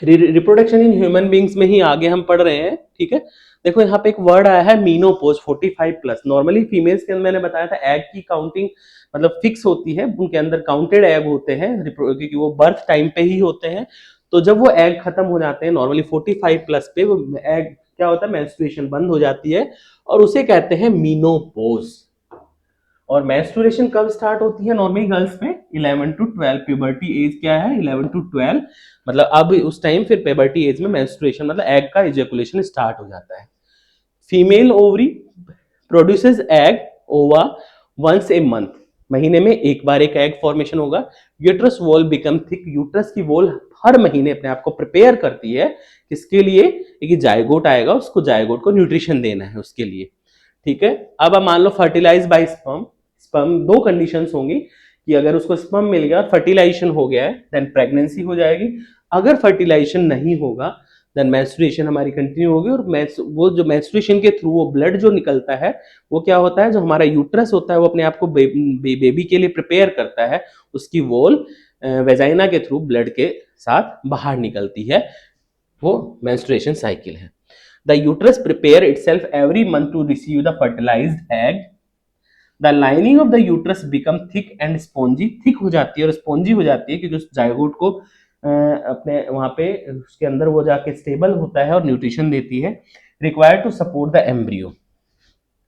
A: रिप्रोडक्शन इन ह्यूमन बींग्स में ही आगे हम पढ़ रहे हैं, ठीक है। देखो यहाँ पे एक वर्ड आया है मीनोपोज 45+। नॉर्मली फीमेल्स के अंदर मैंने बताया था एग की काउंटिंग मतलब फिक्स होती है, उनके अंदर काउंटेड एग होते हैं क्योंकि वो बर्थ टाइम पे ही होते हैं, तो जब वो एग खत्म हो जाते हैं नॉर्मली 45+ पे, वो एग क्या होता है मेंस्ट्रुएशन बंद हो जाती है, और उसे कहते हैं मीनोपोज। और मेंस्ट्रुएशन कब स्टार्ट होती है नॉर्मली गर्ल्स में 11 to 12, प्यूबर्टी एज क्या है 11 to 12, मतलब अब उस टाइम फिर प्यूबर्टी एज में मेंस्ट्रुएशन मतलब एग का इजैकुलेशन स्टार्ट हो जाता है। फीमेल ओवरी प्रोड्यूसेस एग ओवा वंस ए मंथ, महीने में एक बार एक एग फॉर्मेशन होगा। Uterus wall become thick, uterus की वॉल हर महीने अपने आप को प्रिपेयर करती है किसके लिए, कि जाइगोट आएगा, उसको जाइगोट को न्यूट्रिशन देना है उसके लिए, ठीक है। अब मान लो फर्टिलाइज बाय स्पर्म, स्पर्म दो कंडीशंस होंगी कि अगर उसको स्पर्म मिल गया और फर्टिलाइजेशन हो गया है देन प्रेगनेंसी हो जाएगी, अगर फर्टिलाइजेशन नहीं होगा देन मेंस्ट्रुएशन हमारी कंटिन्यू होगी, और वो जो मेंस्ट्रुएशन के थ्रू वो ब्लड जो निकलता है वो क्या होता है, जो हमारा यूट्रस होता है वो अपने आप को बेबी के लिए प्रिपेयर करता है, उसकी वॉल वेजाइना के थ्रू ब्लड के साथ बाहर निकलती है, वो मेंस्ट्रुएशन साइकिल है। The uterus prepare itself every month to receive the fertilized egg. The lining of the uterus become thick and spongy. Thick हो जाती है और spongy हो जाती है क्योंकि उस जाइगोट को अपने वहां पे उसके अंदर वो जाके स्टेबल होता है और न्यूट्रिशन देती है। Required to support the embryo.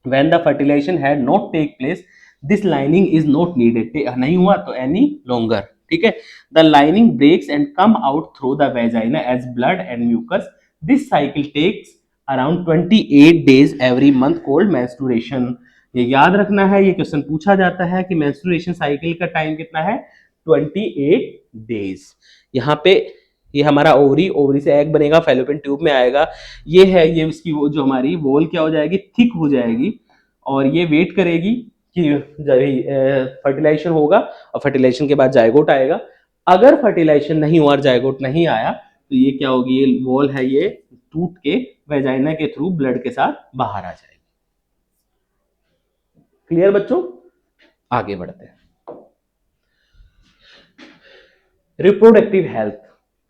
A: When the fertilization had not take place, this lining is not needed. नहीं हुआ तो any longer, ठीक है। The lining breaks and come out through the vagina as blood and mucus. This cycle takes around 28 days every month called menstruation. ये याद रखना है, ये क्वेश्चन पूछा जाता है कि मेंस्ट्रुएशन साइकिल का टाइम कितना है 28 डेज। यहाँ पे ये हमारा ओवरी, ओवरी से एग बनेगा, फैलोपियन ट्यूब में आएगा, ये है, ये इसकी वो जो हमारी वॉल क्या हो जाएगी थिक हो जाएगी, और ये वेट करेगी कि फर्टिलाइजेशन होगा, और फर्टिलाइजेशन के बाद जाइगोट आएगा। अगर फर्टिलाइजेशन नहीं हुआ और जाइगोट नहीं आया तो ये क्या होगी, ये वॉल है ये टूट के वेजाइना के थ्रू ब्लड के साथ बाहर आ जाएगी। क्लियर बच्चों, आगे बढ़ते हैं। रिप्रोडक्टिव हेल्थ,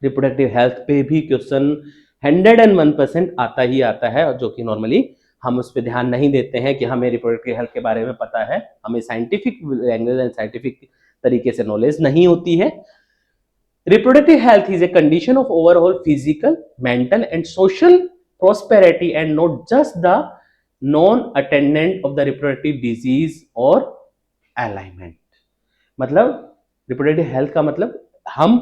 A: रिप्रोडक्टिव हेल्थ पे भी क्वेश्चन 101% आता ही आता है, और जो कि नॉर्मली हम उस पर ध्यान नहीं देते हैं कि हमें रिप्रोडक्टिव हेल्थ के बारे में पता है, हमें साइंटिफिक लैंग्वेज एंड साइंटिफिक तरीके से नॉलेज नहीं होती है। Reproductive health is a condition of overall physical, mental and social prosperity and not just the non-attendant of the reproductive disease or alignment. मतलब reproductive health का मतलब हम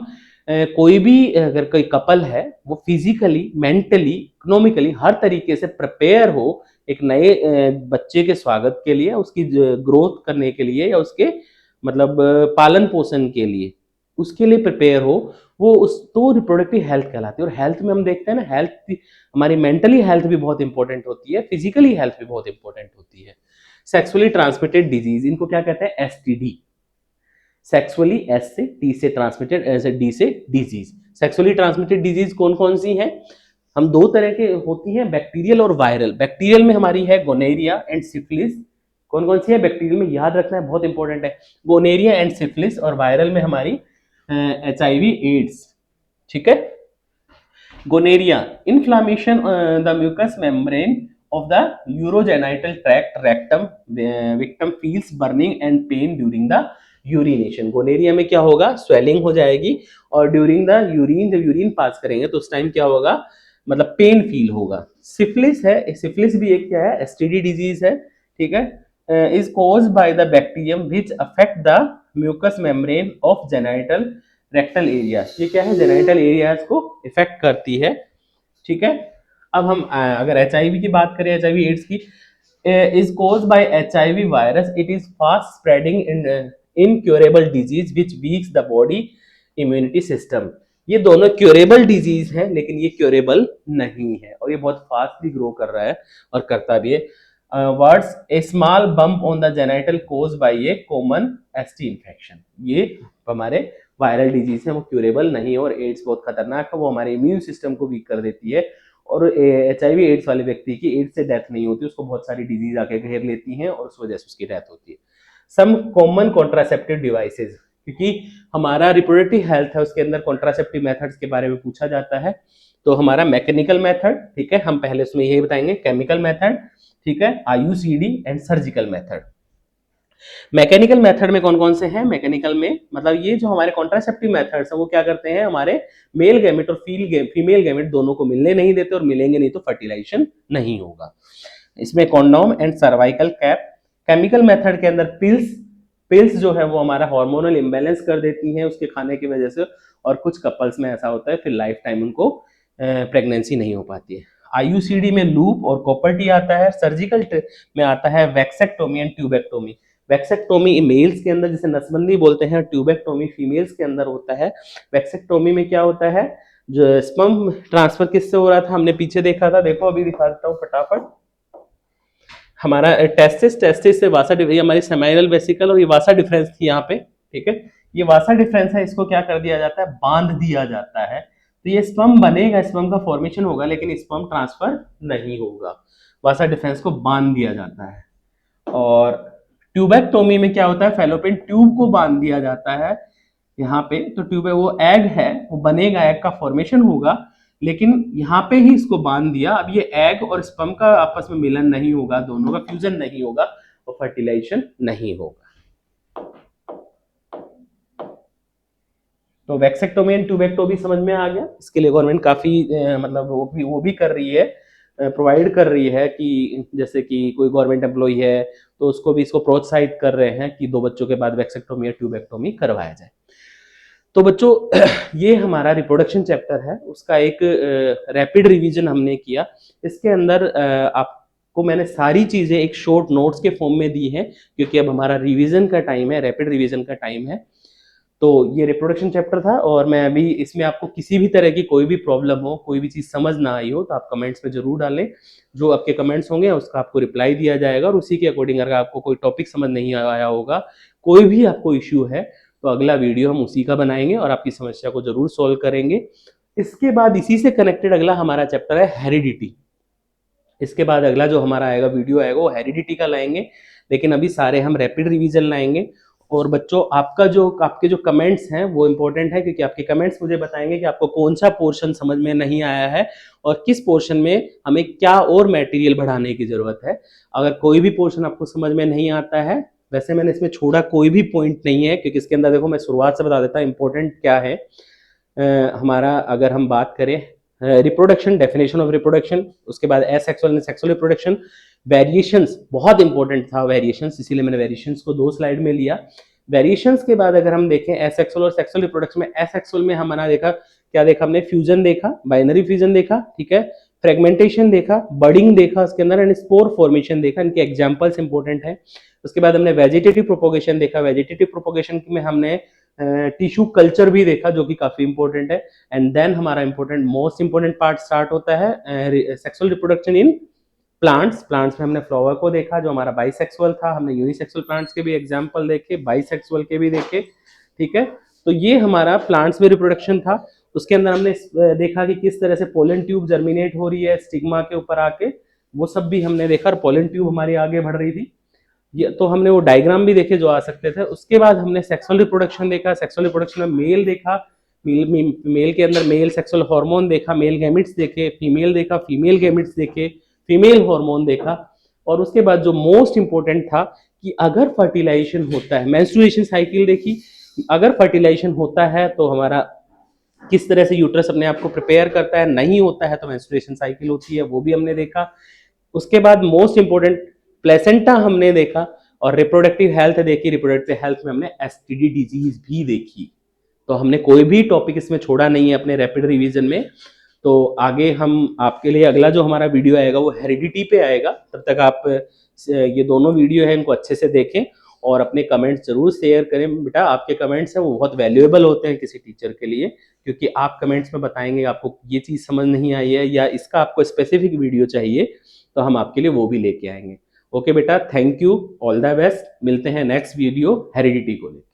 A: कोई भी अगर कोई कपल है वो फिजिकली, मेंटली, इकोनॉमिकली हर तरीके से प्रिपेयर हो एक नए बच्चे के स्वागत के लिए, उसकी ग्रोथ करने के लिए या उसके मतलब पालन पोषण के लिए, उसके लिए प्रिपेयर हो, वो उस तो रिप्रोडक्टिव हेल्थ कहलाती है। और हेल्थ में हम देखते हैं ना, हेल्थ हमारी मेंटली हेल्थ भी बहुत इंपॉर्टेंट होती है, फिजिकली हेल्थ भी बहुत इंपॉर्टेंट होती है। सेक्सुअली ट्रांसमिटेड डिजीज, इनको क्या कहते हैं? एसटीडी। सेक्सुअली, एस से, टी से ट्रांसमिटेड, ऐसे डी से डिजीज। सेक्सुअली ट्रांसमिटेड डिजीज कौन कौन सी हैं? हम दो तरह के होती हैं, बैक्टीरियल और वायरल। बैक्टीरियल में हमारी है गोनेरिया एंड सिफिलिस। कौन कौन सी है बैक्टीरियल में? याद रखना है, बहुत इंपॉर्टेंट है, गोनेरिया एंड सिफिलिस। और वायरल में हमारी एचआईवी एड्स। ठीक है। Gonorrhoea, inflammation the mucous membrane of the urogenital tract rectum, victim feels burning and pain during the urination। Gonorrhoea में क्या होगा? स्वेलिंग हो जाएगी और ड्यूरिंग द यूरिन, जब यूरिन पास करेंगे तो उस टाइम क्या होगा? मतलब पेन फील होगा। सिफिलिस है, सिफिलिस भी एक क्या है? एसटीडी डिजीज है। ठीक है। Is caused by the bacterium which affect the mucous membrane of genital rectal area. ये क्या है? जेनाइटल एरियाज को इफेक्ट करती है। ठीक है। अब हम अगर एचआईवी की बात करें, एचआईवी एड्स की, is caused bye HIV virus, it is fast spreading incurable disease which weeks the body immunity system. ये दोनों क्योरेबल डिजीज है लेकिन ये क्योरेबल नहीं है और ये बहुत फास्टली ग्रो कर रहा है और करता भी है। Words, A small bump on the genital cause by A common ST infection. ये हमारे वायरल डिजीज है, वो क्योरेबल नहीं है। और एड्स बहुत खतरनाक है, वो हमारे इम्यून सिस्टम को वीक कर देती है। और एचआईवी एड्स वाले व्यक्ति की एड्स से डेथ नहीं होती, उसको बहुत सारी डिजीज आके घेर लेती हैं और उस वजह से उसकी डेथ होती है। सम कॉमन कॉन्ट्रासेप्टिव डिवाइसेस, क्योंकि हमारा रिप्रोडक्टिव हेल्थ है उसके अंदर कॉन्ट्रासेप्टिव मेथड्स के बारे में पूछा जाता है। तो हमारा मैकेनिकल मेथड, ठीक है, हम पहले उसमें यही बताएंगे, केमिकल मेथड, ठीक है, IUCD and surgical method. Mechanical method में कौन कौन से हैं? मैकेनिकल में मतलब ये जो हमारे कॉन्ट्रासेप्टिव मेथड्स हैं वो क्या करते हैं? हमारे मेल गैमेट और फीमेल गैमेट दोनों को मिलने नहीं देते और मिलेंगे नहीं तो फर्टिलाइजेशन नहीं होगा। इसमें condom and cervical cap. Chemical method के अंदर पिल्स जो है वो हमारा हार्मोनल इम्बैलेंस कर देती हैं उसके खाने की वजह से, और कुछ कपल्स में ऐसा होता है फिर लाइफ टाइम उनको प्रेगनेंसी नहीं हो पाती है। आईयूसीडी में लूप और कॉपर टी आता है। सर्जिकल में आता है वैक्सेक्टोमी एंड ट्यूबेक्टोमी। वैक्सेक्टोमी मेल्स के अंदर जिसे नसबंदी बोलते हैं, ट्यूबेक्टोमी फीमेल्स के अंदर होता है। वैक्सेक्टोमी में क्या होता है? जो स्पर्म ट्रांसफर किससे हो रहा था हमने पीछे देखा था, देखो अभी दिखा देता हूँ फटाफट। हमारा टेस्टिस से वासा, ये हमारी सेमाइनल वेसिकल और ये वासा डिफरेंस थी यहाँ पे, ठीक है, ये वासा डिफरेंस है, इसको क्या कर दिया जाता है? बांध दिया जाता है। तो ये स्पर्म बनेगा, स्पर्म का फॉर्मेशन होगा लेकिन स्पर्म ट्रांसफर नहीं होगा, वासा डिफरेंस को बांध दिया जाता है। और ट्यूबेक्टोमी में क्या होता है? फैलोपियन ट्यूब को बांध दिया जाता है यहाँ पे। तो ट्यूब है वो एग है, वो बनेगा, एग का फॉर्मेशन होगा लेकिन यहाँ पे ही इसको बांध दिया। अब ये एग और स्पर्म का आपस में मिलन नहीं होगा, दोनों का फ्यूजन नहीं होगा और फर्टिलाइजेशन नहीं होगा। तो वैक्सेक्टोमी एंड ट्यूबेक्टोमी समझ में आ गया। इसके लिए गवर्नमेंट काफी मतलब वो भी कर रही है, प्रोवाइड कर रही है कि जैसे कि कोई गवर्नमेंट एम्प्लॉय है तो उसको भी इसको प्रोत्साहित कर रहे हैं कि 2 बच्चों के बाद वैक्सेक्टोमी या ट्यूबेक्टोमी करवाया जाए। तो बच्चों ये हमारा रिप्रोडक्शन चैप्टर है, उसका एक रैपिड रिवीजन हमने किया। इसके अंदर आपको मैंने सारी चीजें एक शॉर्ट नोट्स के फॉर्म में दी हैं क्योंकि अब हमारा रिवीजन का टाइम है, रैपिड रिवीजन का टाइम है। तो ये रिप्रोडक्शन चैप्टर था और मैं अभी इसमें आपको किसी भी तरह की कोई भी प्रॉब्लम हो, कोई भी चीज़ समझ ना आई हो तो आप कमेंट्स में जरूर डालें। जो आपके कमेंट्स होंगे उसका आपको रिप्लाई दिया जाएगा और उसी के अकॉर्डिंग अगर आपको कोई टॉपिक समझ नहीं आया होगा, कोई भी आपको इश्यू है, तो अगला वीडियो हम उसी का बनाएंगे और आपकी समस्या को जरूर सॉल्व करेंगे। इसके बाद इसी से कनेक्टेड अगला हमारा चैप्टर है हेरिडिटी। इसके बाद अगला जो हमारा आएगा वीडियो आएगा वो हेरिडिटी का लाएंगे, लेकिन अभी सारे हम रैपिड रिवीजन लाएंगे। और बच्चों आपके जो कमेंट्स हैं वो इंपॉर्टेंट है क्योंकि आपके कमेंट्स मुझे बताएंगे कि आपको कौन सा पोर्शन समझ में नहीं आया है और किस पोर्शन में हमें क्या और मटेरियल बढ़ाने की जरूरत है। अगर कोई भी पोर्शन आपको समझ में नहीं आता है, वैसे मैंने इसमें छोड़ा कोई भी पॉइंट नहीं है क्योंकि इसके अंदर देखो मैं शुरुआत से बता देता हूँ इंपॉर्टेंट क्या है। हमारा अगर हम बात करें रिप्रोडक्शन, डेफिनेशन ऑफ रिप्रोडक्शन, उसके बाद asexual and sexual reproduction, variations बहुत इंपॉर्टेंट था वेरिएशंस, इसीलिए मैंने वेरिएशंस को 2 स्लाइड में लिया। वेरिएशंस के बाद अगर हम देखें एसेक्सुअल और सेक्सुअल रिप्रोडक्शन में, एसेक्सुअल में हमारा देखा क्या देखा हमने, फ्यूजन देखा, बाइनरी फ्यूजन देखा, ठीक है, फ्रेगमेंटेशन देखा, बडिंग देखा उसके अंदर, एंड स्पोर फॉर्मेशन देखा, इनके एग्जांपल्स इंपॉर्टेंट है। उसके बाद हमने वेजिटेटिव प्रोपोगेशन देखा, वेजिटेटिव प्रोपोगेशन में हमने टिश्यू कल्चर भी देखा जो कि काफी इंपॉर्टेंट है। एंड देन हमारा important most important part start होता है sexual reproduction in plants. Plants में हमने फ्लावर को देखा जो हमारा बाइसेक्सुअल था, हमने यूनिसेक्सुअल प्लांट्स के भी एग्जांपल देखे, बाइसेक्सुअल के भी देखे, ठीक है। तो ये हमारा प्लांट्स में रिप्रोडक्शन था। उसके अंदर हमने देखा कि किस तरह से पोलन ट्यूब जर्मिनेट हो रही है स्टिग्मा के ऊपर आके, वो सब भी हमने देखा, और पोलन ट्यूब हमारी आगे बढ़ रही थी। ये तो हमने वो डायग्राम भी देखे जो आ सकते थे। उसके बाद हमने सेक्सुअल रिप्रोडक्शन देखा, सेक्सुअल रिप्रोडक्शन में मेल देखा, मेल के अंदर मेल सेक्सुअल हार्मोन देखा, मेल गैमेट्स देखे, फीमेल देखा, फीमेल गैमेट्स देखे, फीमेल हार्मोन देखा। और उसके बाद जो मोस्ट इंपॉर्टेंट था कि अगर फर्टिलाइजेशन होता है, मेंस्ट्रुएशन साइकिल देखी, अगर फर्टिलाइजेशन होता है तो हमारा किस तरह से यूट्रस अपने आप को प्रिपेयर करता है, नहीं होता है तो मेंस्ट्रुएशन साइकिल होती है, वो भी हमने देखा। उसके बाद मोस्ट इंपॉर्टेंट प्लेसेंटा हमने देखा, और रिप्रोडक्टिव हेल्थ देखी, रिप्रोडक्टिव हेल्थ में हमने एसटीडी डिजीज भी देखी। तो हमने कोई भी टॉपिक इसमें छोड़ा नहीं है अपने रैपिड रिवीजन में। तो आगे हम आपके लिए अगला जो हमारा वीडियो आएगा वो हेरिडिटी पे आएगा। तब तक आप ये दोनों वीडियो है इनको अच्छे से देखें और अपने कमेंट्स जरूर शेयर करें। बेटा आपके कमेंट्स हैं वो बहुत वैल्यूएबल होते हैं किसी टीचर के लिए, क्योंकि आप कमेंट्स में बताएंगे आपको ये चीज़ समझ नहीं आई है या इसका आपको स्पेसिफिक वीडियो चाहिए, तो हम आपके लिए वो भी लेके आएंगे। ओके बेटा, thank you, all the best, मिलते हैं नेक्स्ट वीडियो हेरिडिटी को लेकर।